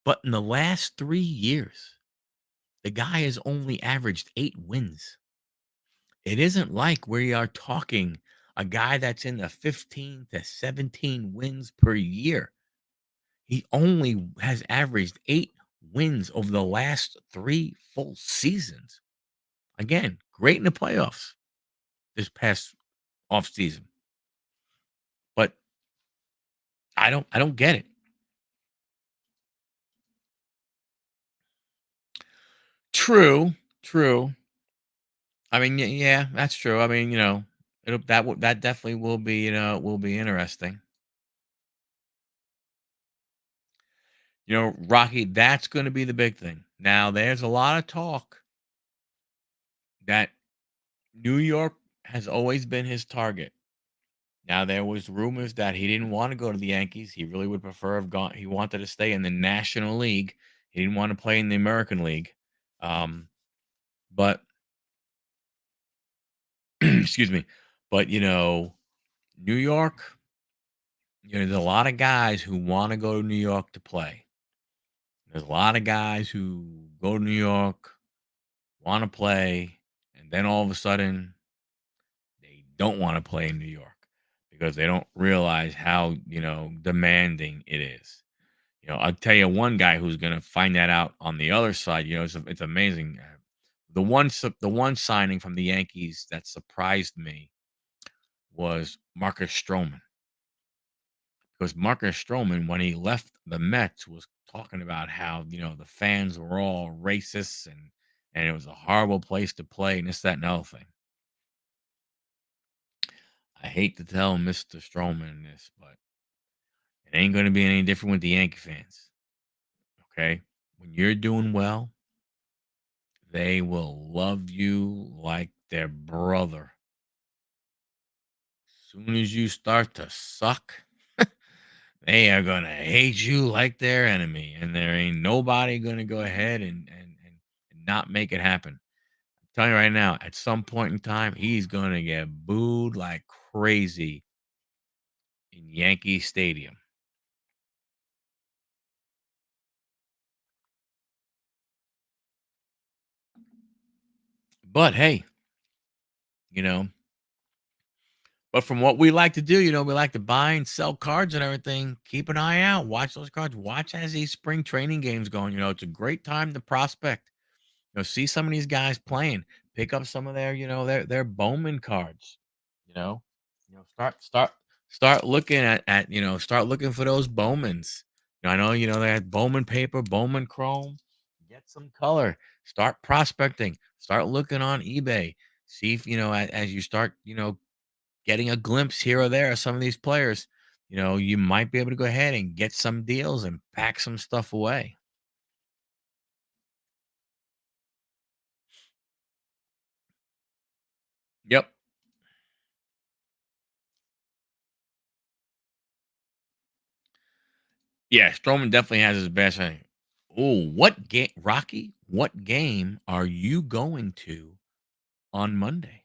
but in the last 3 years, the guy has only averaged 8 wins. It isn't like we are talking a guy that's in the 15 to 17 wins per year. He only has averaged 8 wins over the last 3 full seasons. Again, great in the playoffs this past off season. I don't get it. True, true. I mean, yeah, that's true. I mean, that definitely will be, will be interesting. Rocky, that's going to be the big thing. Now, there's a lot of talk that New York has always been his target. Now, there was rumors that he didn't want to go to the Yankees. He really would prefer have gone. He wanted to stay in the National League. He didn't want to play in the American League. Um, but excuse me. But New York. There's a lot of guys who want to go to New York to play. There's a lot of guys who go to New York, want to play, and then all of a sudden they don't want to play in New York because they don't realize how, demanding it is. I'll tell you one guy who's going to find that out on the other side. It's amazing. The one signing from the Yankees that surprised me was Marcus Stroman, because Marcus Stroman, when he left the Mets, was talking about how the fans were all racist, and it was a horrible place to play, and this, that, and the other thing. I hate to tell Mr. Stroman this, but it ain't going to be any different with the Yankee fans. Okay, when you're doing well, they will love you like their brother. Soon as you start to suck, they are gonna hate you like their enemy, and there ain't nobody gonna go ahead and not make it happen. I'm telling you right now, at some point in time, he's gonna get booed like crazy in Yankee Stadium. But hey, you know, but from what we like to do, we like to buy and sell cards and everything. Keep an eye out, watch those cards, watch as these spring training games going. It's a great time to prospect. See some of these guys playing. Pick up some of their Bowman cards. You know, start looking start looking for those Bowmans. I know they had Bowman paper, Bowman chrome. Get some color. Start prospecting. Start looking on eBay. See if as you start getting a glimpse here or there of some of these players. You might be able to go ahead and get some deals and pack some stuff away. Yep. Yeah, Strowman definitely has his best thing. Oh, what game, Rocky? What game are you going to on Monday?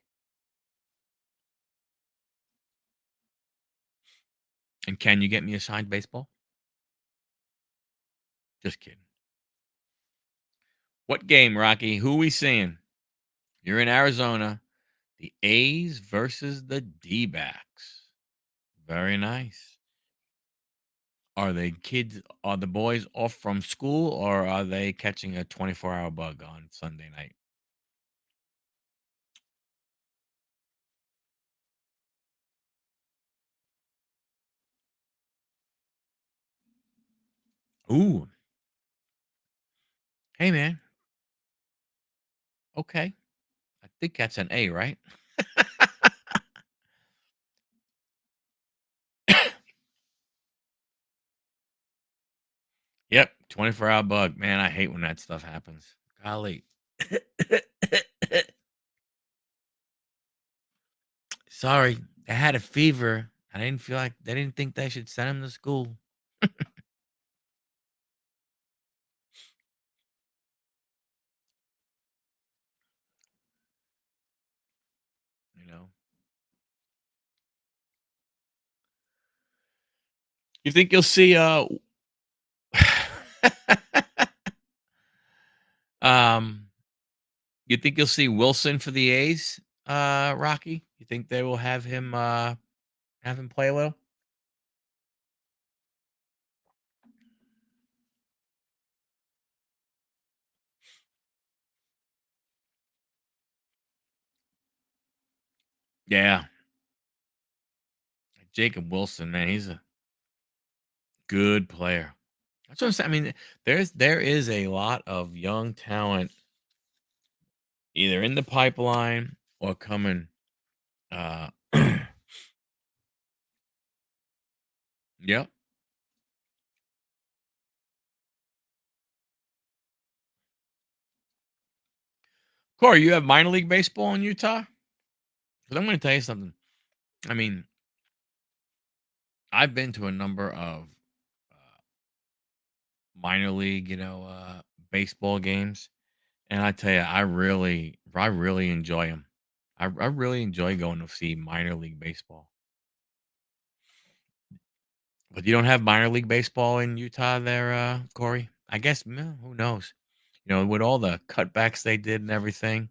And can you get me a signed baseball? Just kidding. What game, Rocky? Who we seeing? You're in Arizona. The A's versus the D-backs. Very nice. Are the boys off from school, or are they catching a 24-hour bug on Sunday night? Ooh, hey man. Okay. I think that's an A, right? Yep, 24-hour bug. Man, I hate when that stuff happens. Golly. Sorry, I had a fever. I didn't feel like they didn't think they should send him to school, you know. You think you'll see um you think you'll see Wilson for the A's, Rocky? You think they will have him play a little? Yeah. Jacob Wilson, man, good player. That's what I'm saying. I mean, there is a lot of young talent either in the pipeline or coming. Uh, yep. Corey, you have minor league baseball in Utah? Because I'm going to tell you something. I mean, I've been to a number of minor league, baseball games, and I tell you, I really enjoy them. I really enjoy going to see minor league baseball. But you don't have minor league baseball in Utah there, Corey? I guess, who knows? With all the cutbacks they did and everything.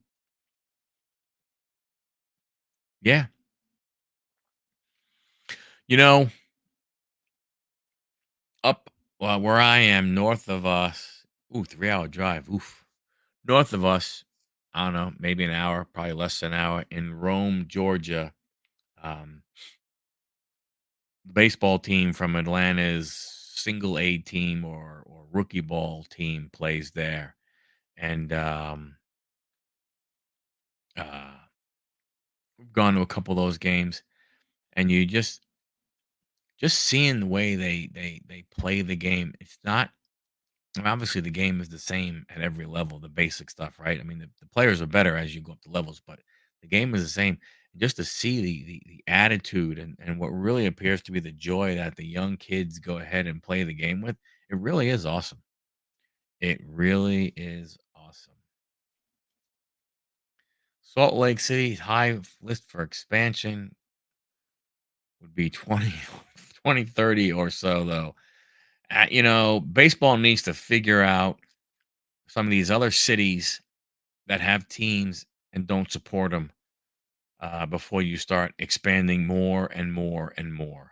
Yeah. You know, up where I am, north of us, 3-hour drive. Oof. North of us, I don't know, maybe an hour, probably less than an hour in Rome, Georgia. Um, the baseball team from Atlanta's single A team or rookie ball team plays there. And uh, we've gone to a couple of those games, and you just seeing the way they play the game. It's not. I mean, obviously, the game is the same at every level, the basic stuff, right? I mean, the players are better as you go up the levels, but the game is the same. Just to see the attitude and what really appears to be the joy that the young kids go ahead and play the game with, it really is awesome. It really is awesome. Salt Lake City's high list for expansion would be 2030 or so, though. Baseball needs to figure out some of these other cities that have teams and don't support them before you start expanding more and more and more.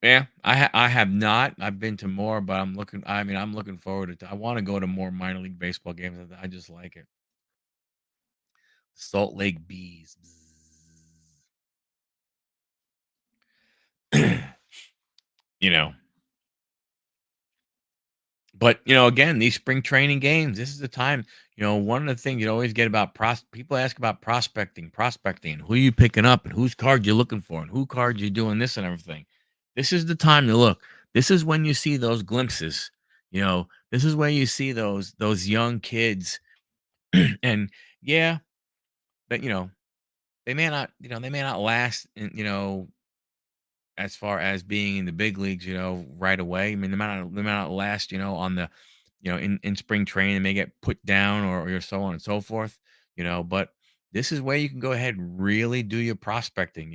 Yeah, I have not. I've been to more, but I'm looking. I mean, I'm looking forward to. I want to go to more minor league baseball games. I just like it. Salt Lake Bees. you know, but again, these spring training games. This is the time. One of the things you always get about people ask about prospecting, and who you picking up, and whose card you're looking for, and who card you're doing this and everything. This is the time to look. This is when you see those glimpses. This is where you see those young kids, and yeah, but they may not last, as far as being in the big leagues, right away. I mean, they might not last, on the, in spring training, they may get put down or so on and so forth, but this is where you can go ahead and really do your prospecting,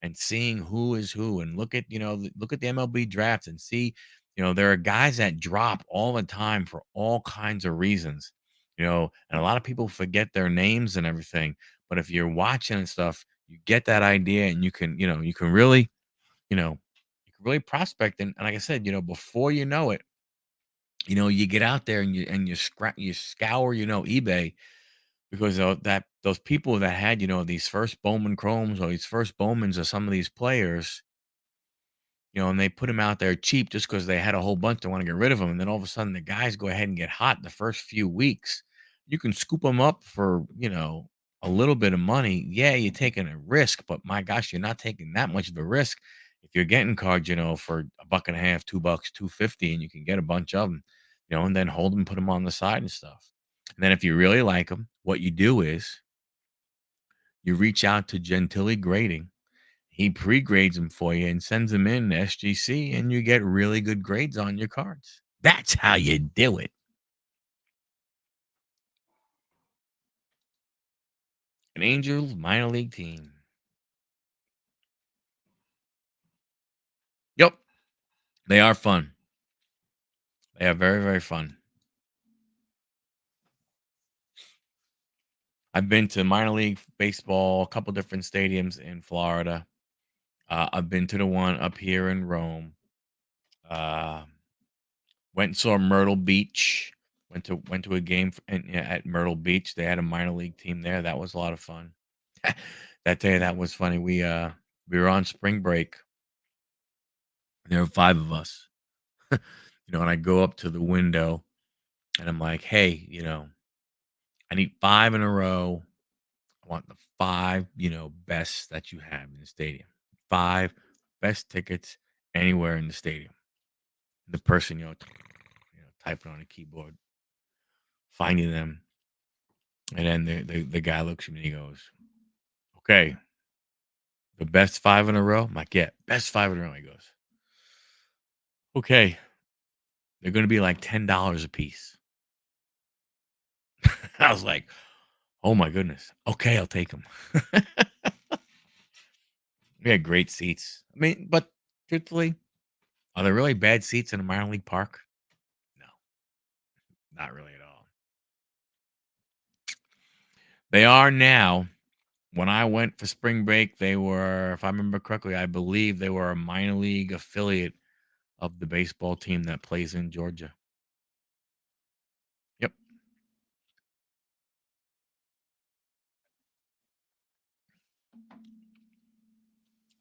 and seeing who is who and look at the MLB drafts and see, there are guys that drop all the time for all kinds of reasons, and a lot of people forget their names and everything. But if you're watching and stuff, you get that idea and you can really prospect, and like I said, before you know it, you get out there and you scour, eBay, because that those people that had, these first Bowman Chromes or these first Bowmans of some of these players, and they put them out there cheap just because they had a whole bunch they want to get rid of them, and then all of a sudden the guys go ahead and get hot the first few weeks. You can scoop them up for a little bit of money. Yeah, you're taking a risk, but my gosh, you're not taking that much of a risk if you're getting cards, for a buck and a half, $2, 250, and you can get a bunch of them, and then hold them, put them on the side and stuff. And then if you really like them, what you do is you reach out to Gentilly Grading. He pre-grades them for you and sends them in to SGC, and you get really good grades on your cards. That's how you do it. An Angels minor league team. Yep, they are fun. They are very, very fun. I've been to minor league baseball, a couple different stadiums in Florida. I've been to the one up here in Rome. Uh, Went and saw Myrtle Beach. Went to a game at Myrtle Beach. They had a minor league team there. That was a lot of fun. That day, that was funny. We were on spring break. And there were 5 of us, and I go up to the window and I'm like, "Hey, I need 5 in a row. I want the 5, best that you have in the stadium. 5 best tickets anywhere in the stadium." The person, typing on a keyboard, finding them, and then the guy looks at me and he goes, "Okay, the best 5 in a row?" I'm like, "Yeah, best 5 in a row." He goes, "Okay, they're gonna be like $10 a piece." I was like, "Oh my goodness. Okay, I'll take them." We had great seats. I mean, but truthfully, are there really bad seats in a minor league park? No, not really at all. They are now. When I went for spring break, they were, if I remember correctly, I believe they were a minor league affiliate of the baseball team that plays in Georgia. Yep.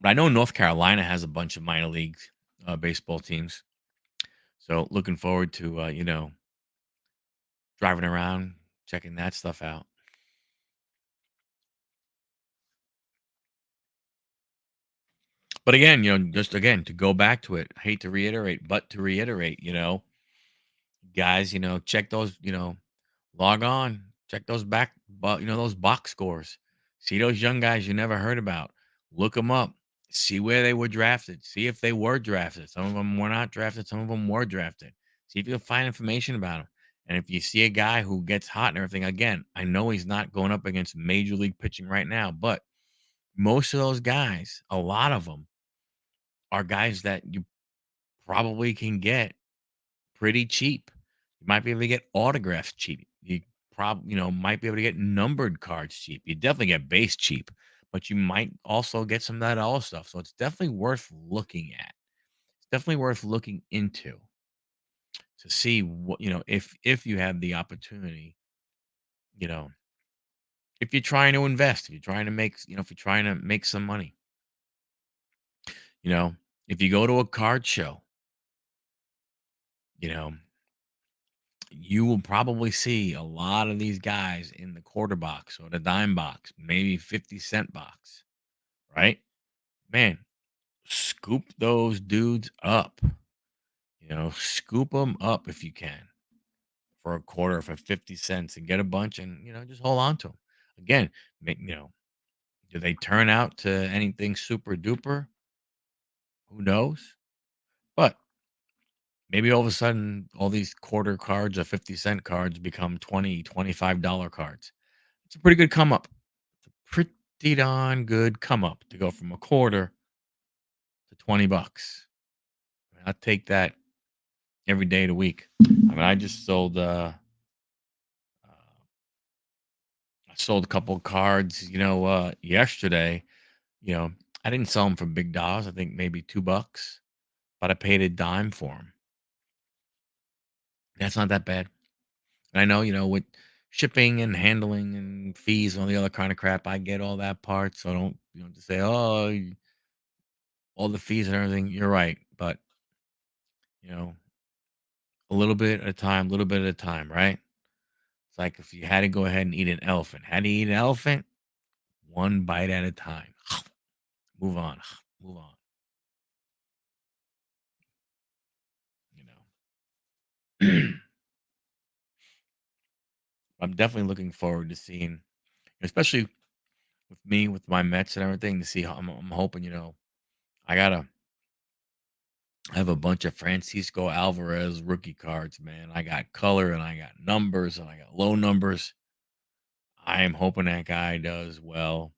But I know North Carolina has a bunch of minor league baseball teams. So looking forward to, driving around, checking that stuff out. But again, just again to go back to it, I hate to reiterate, but to reiterate, guys, check those, log on, check those those box scores. See those young guys you never heard about. Look them up. See where they were drafted. See if they were drafted. Some of them were not drafted. Some of them were drafted. See if you can find information about them. And if you see a guy who gets hot and everything, again, I know he's not going up against major league pitching right now, but most of those guys, a lot of them, are guys that you probably can get pretty cheap. You might be able to get autographs cheap. You might be able to get numbered cards cheap. You definitely get base cheap, but you might also get some of that all stuff. So it's definitely worth looking at. It's definitely worth looking into to see what, if you have the opportunity, you know, if you're trying to invest, if you're trying to make, if you're trying to make some money, you know, if you go to a card show, you know, you will probably see a lot of these guys in the quarter box or the dime box, maybe 50-cent box, right? Man, scoop those dudes up. Scoop them up if you can for a quarter, for 50 cents, and get a bunch and, just hold on to them. Again, do they turn out to anything super duper? Who knows? But maybe all of a sudden, all these quarter cards or 50-cent cards become $20, $25 cards. It's a pretty good come up. Pretty darn good come up to go from a quarter to 20 bucks. I'll take that every day of the week. I mean, I sold a couple of cards, yesterday. You know, I didn't sell them for big dollars. I think maybe 2 bucks, but I paid a dime for them. That's not that bad. And I know, with shipping and handling and fees and all the other kind of crap, I get all that part. So don't, just say, oh, all the fees and everything. You're right. But, you know, a little bit at a time, little bit at a time, right? It's like if you had to go ahead and eat an elephant. How do you eat an elephant? One bite at a time. Move on. Move on. You know. I'm definitely looking forward to seeing, especially with me, with my Mets and everything, to see how I'm hoping, I gotta I have a bunch of Francisco Alvarez rookie cards, man. I got color and I got numbers and I got low numbers. I am hoping that guy does well.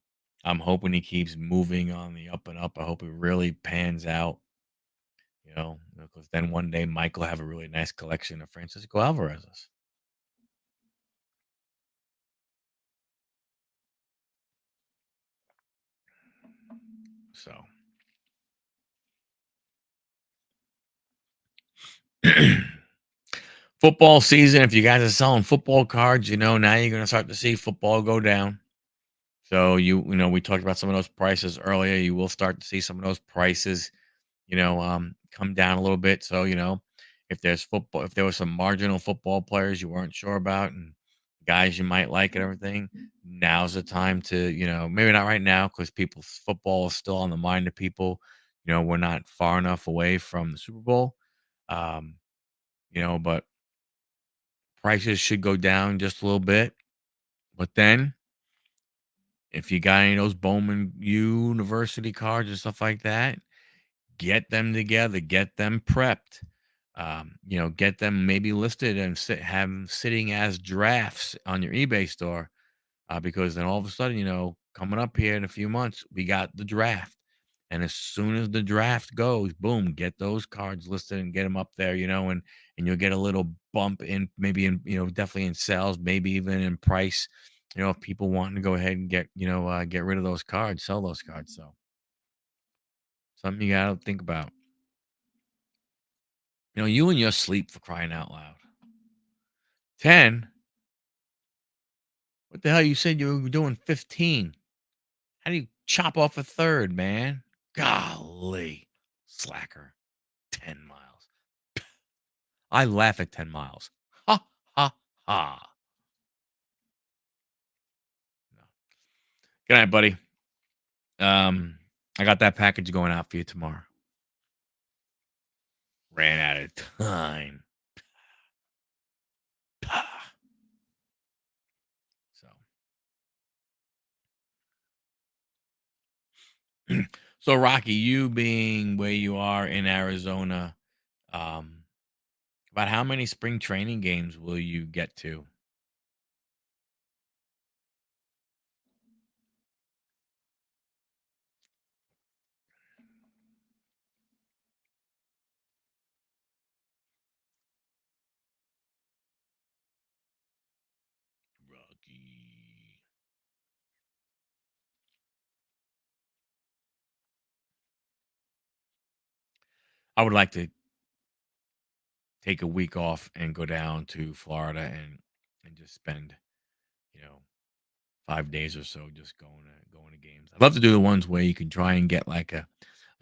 I'm hoping he keeps moving on the up and up. I hope it really pans out, because then one day Mike will have a really nice collection of Francisco Alvarez's. So, football season, if you guys are selling football cards, now you're going to start to see football go down. So we talked about some of those prices earlier. You will start to see some of those prices, come down a little bit. So, if there was some marginal football players you weren't sure about and guys you might like and everything, now's the time to, maybe not right now because people's football is still on the mind of people. We're not far enough away from the Super Bowl. Um, but prices should go down just a little bit. But then if you got any of those Bowman University cards and stuff like that, get them together, get them prepped. Get them maybe listed and have them sitting as drafts on your eBay store. Because then all of a sudden, coming up here in a few months, we got the draft. And as soon as the draft goes, boom, get those cards listed and get them up there, and you'll get a little bump in maybe in, definitely in sales, maybe even in price, if people wanting to go ahead and get rid of those cards, sell those cards. So something you got to think about. You and your sleep for crying out loud. 10? What the hell? You said you were doing 15. How do you chop off a third, man? Golly. Slacker. 10 miles. I laugh at 10 miles. Ha, ha, ha. No. Good night, buddy. I got that package going out for you tomorrow. Ran out of time. So, so Rocky, you being where you are in Arizona, um, about how many spring training games will you get to? Rocky. I would like to take a week off and go down to Florida and just spend, you know, 5 days or so just going to games. I'd love to do the ones where you can try and get like a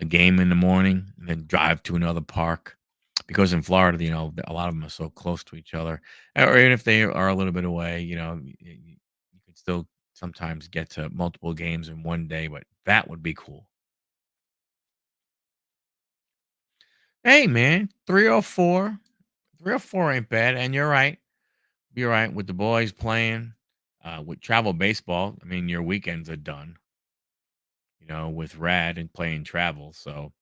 game in the morning and then drive to another park. Because in Florida, a lot of them are so close to each other. Or even if they are a little bit away, you could still sometimes get to multiple games in one day, but that would be cool. Hey man, 304. 304 ain't bad. And you're right. You're right. With the boys playing, with travel baseball, I mean, your weekends are done, with Rad and playing travel. So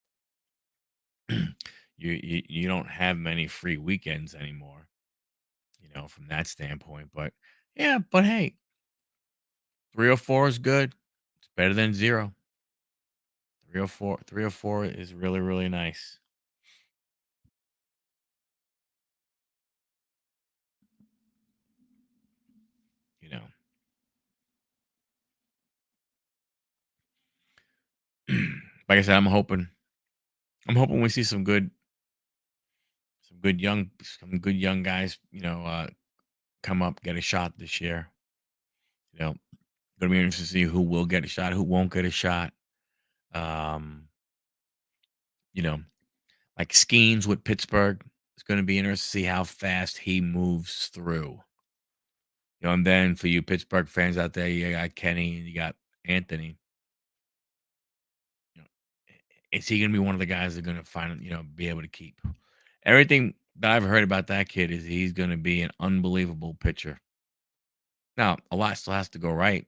you don't have many free weekends anymore, from that standpoint. But yeah, but hey, 304 is good. It's better than zero. 304 is really, really nice. You know, like I said, I'm hoping we see some good young guys, come up, get a shot this year. Gonna be interested to see who will get a shot, who won't get a shot. Um, you know, like Skeens with Pittsburgh. It's gonna be interesting to see how fast he moves through. And then for you Pittsburgh fans out there, you got Kenny and you got Anthony. You know, is he gonna be one of the guys that are gonna be able to keep? Everything that I've heard about that kid is he's gonna be an unbelievable pitcher. Now, a lot still has to go right,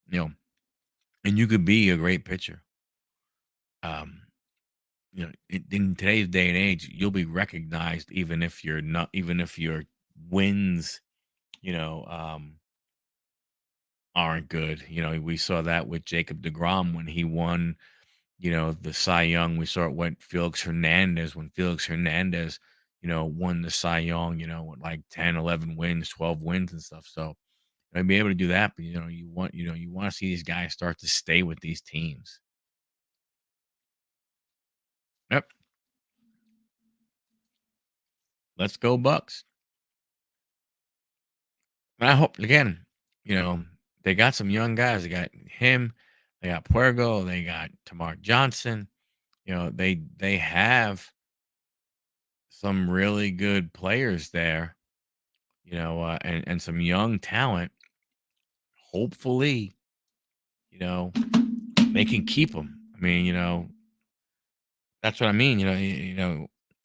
you know, and you could be a great pitcher. Um, in today's day and age, you'll be recognized even if your wins, you know, um, aren't good. We saw that with Jacob DeGrom when he won, the Cy Young. We saw it with Felix Hernandez when Felix Hernandez, won the Cy Young, with like 10, 11 wins, 12 wins and stuff. So I'd be able to do that, but you want to see these guys start to stay with these teams. Yep. Let's go Bucks. And I hope again, you know, They got some young guys. They got him. They got Puergo. They got Tamar Johnson. They have some really good players there. And some young talent. Hopefully, you know, they can keep them. I mean, that's what I mean.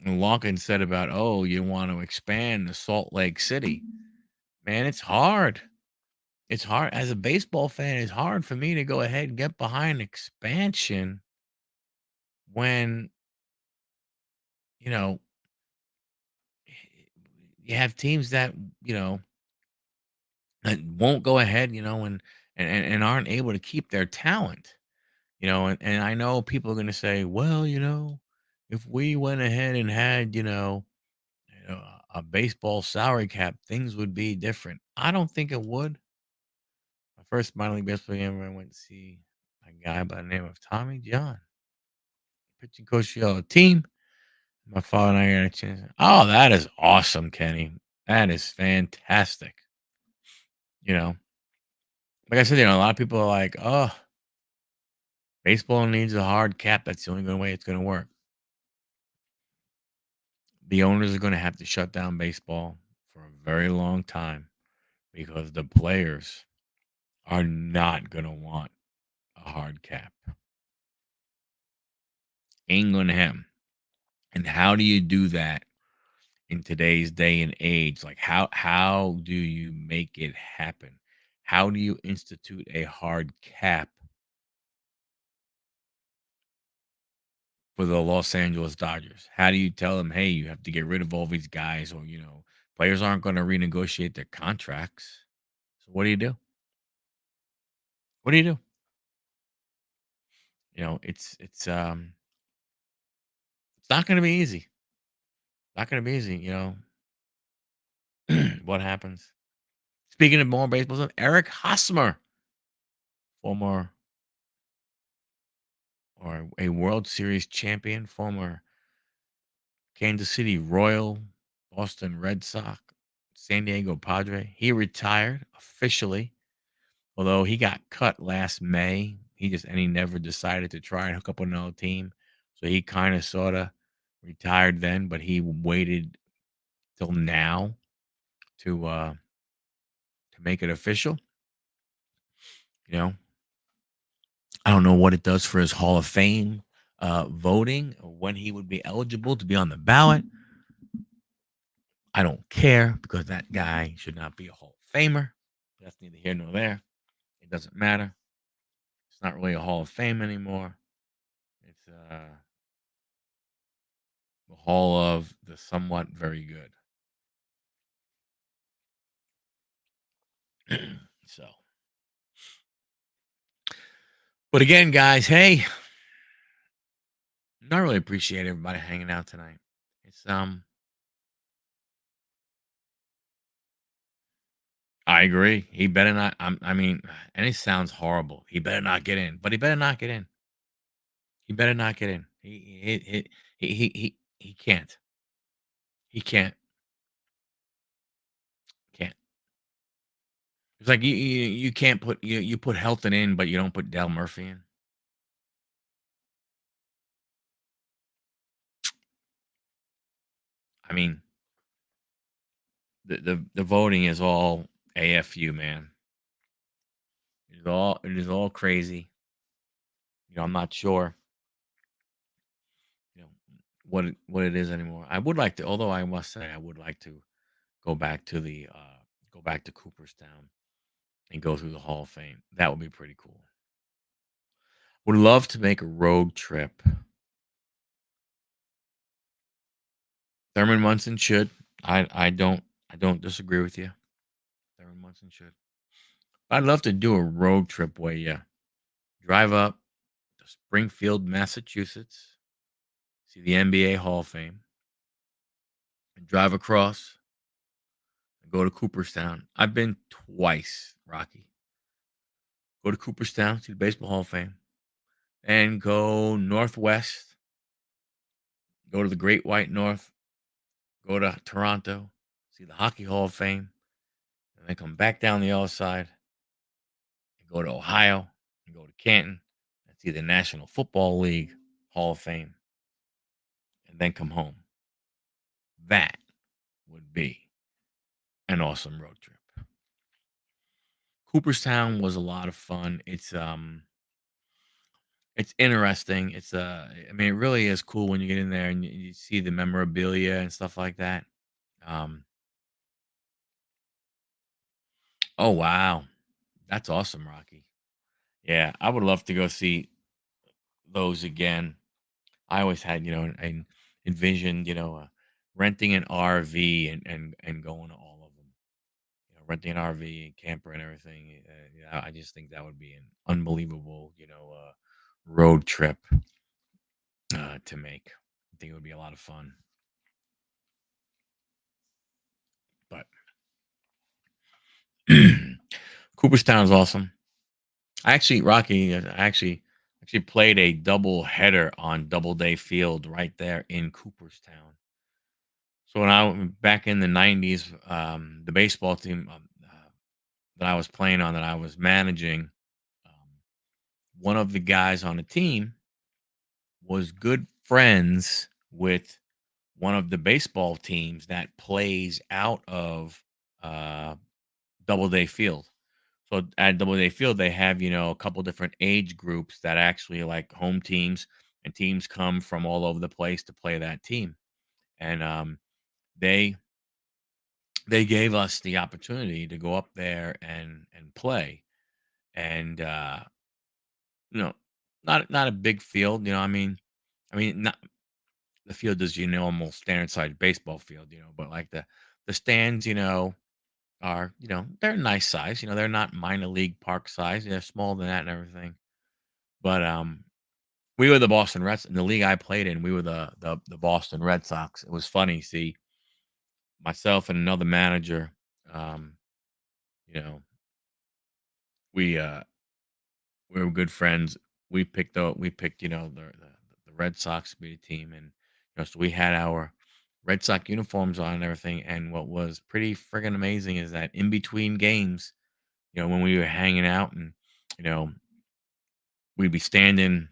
Lonkin said about, oh, you want to expand the Salt Lake City. Man, it's hard. It's hard as a baseball fan. It's hard for me to go ahead and get behind expansion when you know you have teams that you know that won't go ahead, and aren't able to keep their talent. And I know people are going to say, well, if we went ahead and had, a baseball salary cap, things would be different. I don't think it would. My first minor league baseball game, I went to see a guy by the name of Tommy John, pitching coach of the team. My father and I got a chance. Oh, that is awesome, Kenny. That is fantastic. You know, like I said, a lot of people are like, oh, baseball needs a hard cap. That's the only good way it's going to work. The owners are going to have to shut down baseball for a very long time because the players are not going to want a hard cap. Ain't going to happen. And how do you do that in today's day and age? Like how do you make it happen? How do you institute a hard cap for the Los Angeles Dodgers? How do you tell them, hey, you have to get rid of all these guys, or players aren't going to renegotiate their contracts? So what do you do? What do you do? It's not going to be easy. Not going to be easy. What happens? Speaking of more baseball stuff, Eric Hosmer, former or a World Series champion, former Kansas City Royal, Boston Red Sox, San Diego Padre. He retired officially, although he got cut last May. He never decided to try and hook up with another team. So he kind of sort of retired then, but he waited till now to make it official. You know, I don't know what it does for his Hall of Fame voting or when he would be eligible to be on the ballot. I don't care because that guy should not be a Hall of Famer. That's neither here nor there. It doesn't matter. It's not really a Hall of Fame anymore. It's the Hall of the somewhat very good. So, but again, guys, hey, I really appreciate everybody hanging out tonight. It's I agree. He better not. I mean, and it sounds horrible. He better not get in, but he better not get in. He better not get in. He can't. He can't. It's like you can't put you put Helton in, but you don't put Del Murphy in. I mean, the voting is all AFU, man. It is all crazy. I'm not sure, you know, what it is anymore. I would like to, although I must say, I would like to go back to the go back to Cooperstown and go through the Hall of Fame. That would be pretty cool. Would love to make a road trip. Thurman Munson should. I don't disagree with you. Thurman Munson should. I'd love to do a road trip where you drive up to Springfield, Massachusetts, see the NBA Hall of Fame, and drive across and go to Cooperstown. I've been twice, Rocky. Go to Cooperstown, see the Baseball Hall of Fame, and go northwest, go to the Great White North, go to Toronto, see the Hockey Hall of Fame, and then come back down the other side go to Ohio, and go to Canton, and see the National Football League Hall of Fame, and then come home. That would be an awesome road trip. Cooperstown was a lot of fun. It's interesting. I mean, it really is cool when you get in there and you see the memorabilia and stuff like that. Um, oh wow, that's awesome, Rocky. Yeah, I would love to go see those again. I always had, and envisioned, renting an RV and going to all of them. Renting an RV and camper and everything. Yeah, I just think that would be an unbelievable, road trip to make. I think it would be a lot of fun. But Cooperstown is awesome. Rocky, I actually played a double header on Doubleday Field right there in Cooperstown. So when I went back in the '90s, the baseball team that I was playing on, that I was managing, um, one of the guys on the team was good friends with one of the baseball teams that plays out of uh, Doubleday Field. So at Doubleday Field, they have, a couple different age groups that actually like home teams, and teams come from all over the place to play that team. And they they gave us the opportunity to go up there and play. And you know, not a big field, not the field is your normal standard size baseball field, but like the stands, are, they're nice size, they're not minor league park size. They're smaller than that and everything. But we were the Boston Reds in the league I played in. We were the Boston Red Sox. It was funny. See, myself and another manager, um, you know, we we were good friends. We picked, the Red Sox to be the team, and so we had our Red Sox uniforms on and everything. And what was pretty friggin' amazing is that in between games, when we were hanging out, and you know, we'd be standing,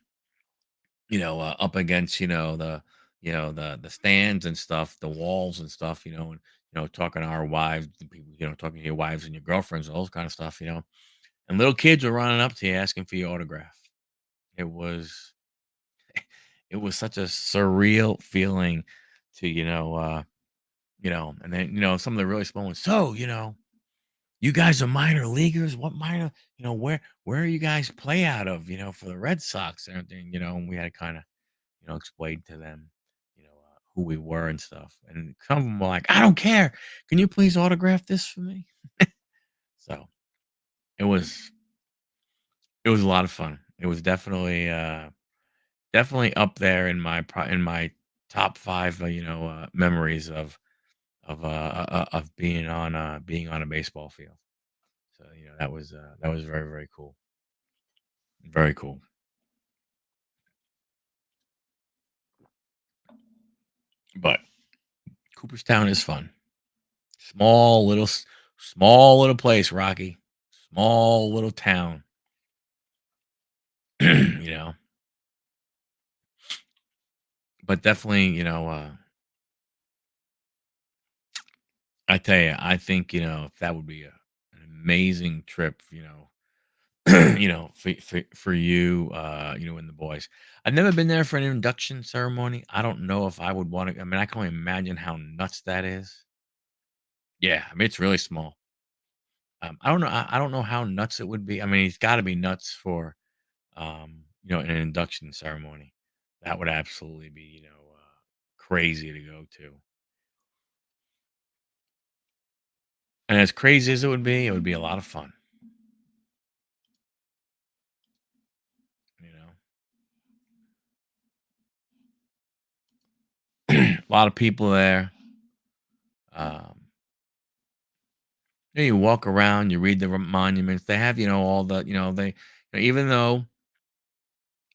up against, the stands and stuff, the walls and stuff, and talking to our wives, the people, talking to your wives and your girlfriends, all those kind of stuff, and little kids were running up to you asking for your autograph. It was it was such a surreal feeling to, and then, some of the really small ones. So, you guys are minor leaguers. What minor, where are you guys play out of, for the Red Sox and everything, and we had to kind of, explain to them, who we were and stuff. And some of them were like, I don't care. Can you please autograph this for me? So it was it was a lot of fun. It was definitely up there in my top five, memories of being on a baseball field. So that was very, very cool. Very cool. But Cooperstown is fun. Small little small little place, Rocky. Small little town. you know, but definitely, I tell you, I think, if that would be an amazing trip, for you, and the boys. I've never been there for an induction ceremony. I don't know if I would want to. I mean, I can only imagine how nuts that is. Yeah, I mean, it's really small. I don't know. I don't know how nuts it would be. I mean, it's got to be nuts for, an induction ceremony. That would absolutely be, crazy to go to. And as crazy as it would be a lot of fun. You a lot of people there. Um, you walk around, you read the monuments. They have, all the, even though,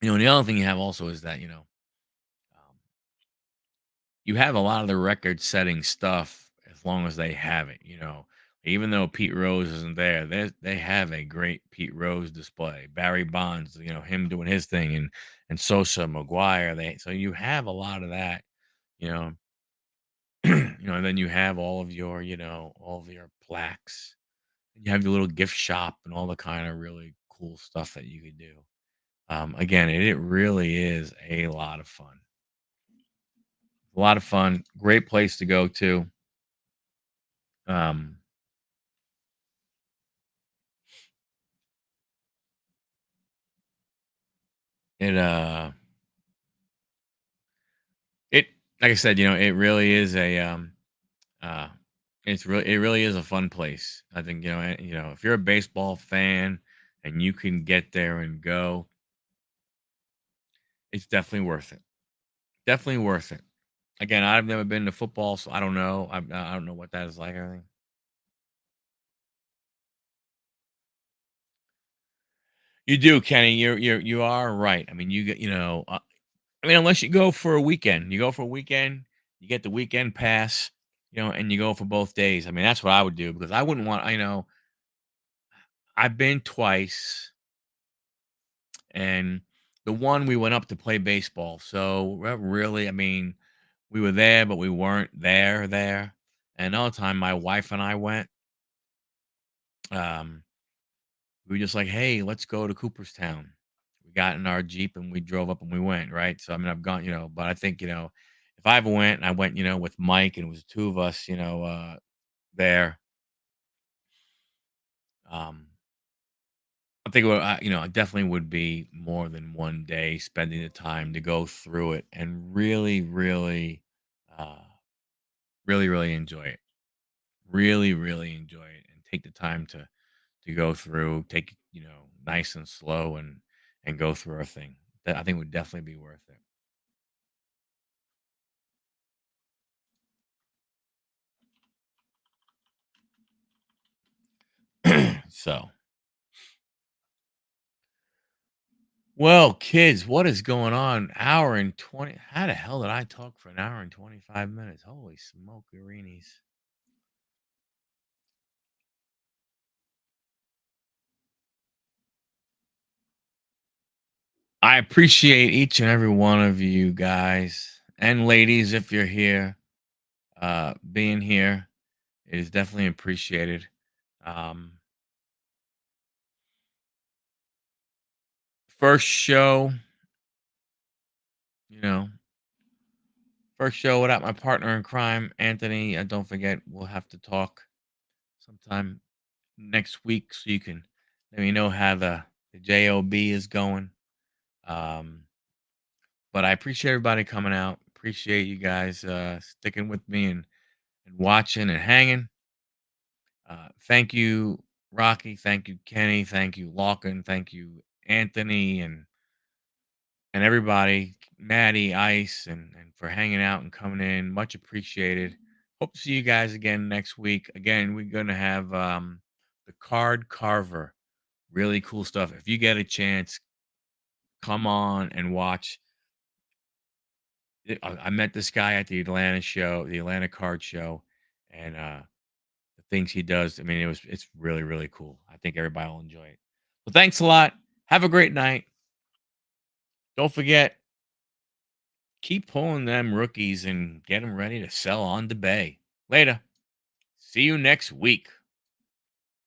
and the other thing you have also is that, you have a lot of the record setting stuff as long as they have it. Even though Pete Rose isn't there, they have a great Pete Rose display. Barry Bonds, him doing his thing, and Sosa, McGuire. So you have a lot of that, you know, and then you have all of your plaques. You have your little gift shop and all the kind of really cool stuff that you could do. Again, it really is a lot of fun. A lot of fun. Great place to go to. Um, it it like I said, it really is uh it really is a fun place. I think, if you're a baseball fan and you can get there and go, it's definitely worth it. Definitely worth it. Again, I've never been to football, so I don't know. I don't know what that is like or anything. You do, Kenny. You are right. I mean, you get, I mean, unless you go for a weekend, you get the weekend pass, and you go for both days. I mean, that's what I would do because I wouldn't want, I've been twice, and the one we went up to play baseball. So really, I mean, we were there, but we weren't there. And another time, my wife and I went. Um, we were just like, hey, let's go to Cooperstown. We got in our Jeep and we drove up and we went, right? So I mean, I've gone, but I think, if I ever went and I went, with Mike and it was two of us, there. Um, I think, I definitely would be more than one day spending the time to go through it and really, really, uh, really, really enjoy it. Really, really enjoy it and take the time to go through, take it, nice and slow and go through our thing. That I think would definitely be worth it. So, well, kids, what is going on? Hour and 20. How the hell did I talk for an hour and 25 minutes? Holy smokearinis. I appreciate each and every one of you guys and ladies if you're here. Being here is definitely appreciated. Um, first show, you know, first show without my partner in crime, Anthony. Don't forget, we'll have to talk sometime next week so you can let me know how the job is going. Um, but I appreciate everybody coming out. Appreciate you guys sticking with me and watching and hanging. Thank you, Rocky. Thank you, Kenny. Thank you, Lachlan. Thank you, Anthony, and everybody, Maddie, Ice, and for hanging out and coming in. Much appreciated. Hope to see you guys again next week. Again, we're gonna have the card carver. Really cool stuff. If you get a chance, come on and watch. I met this guy at the Atlanta show, the Atlanta card show, and the things he does. I mean, it's really, really cool. I think everybody will enjoy it. So thanks a lot. Have a great night. Don't forget, keep pulling them rookies and get them ready to sell on the bay. Later. See you next week.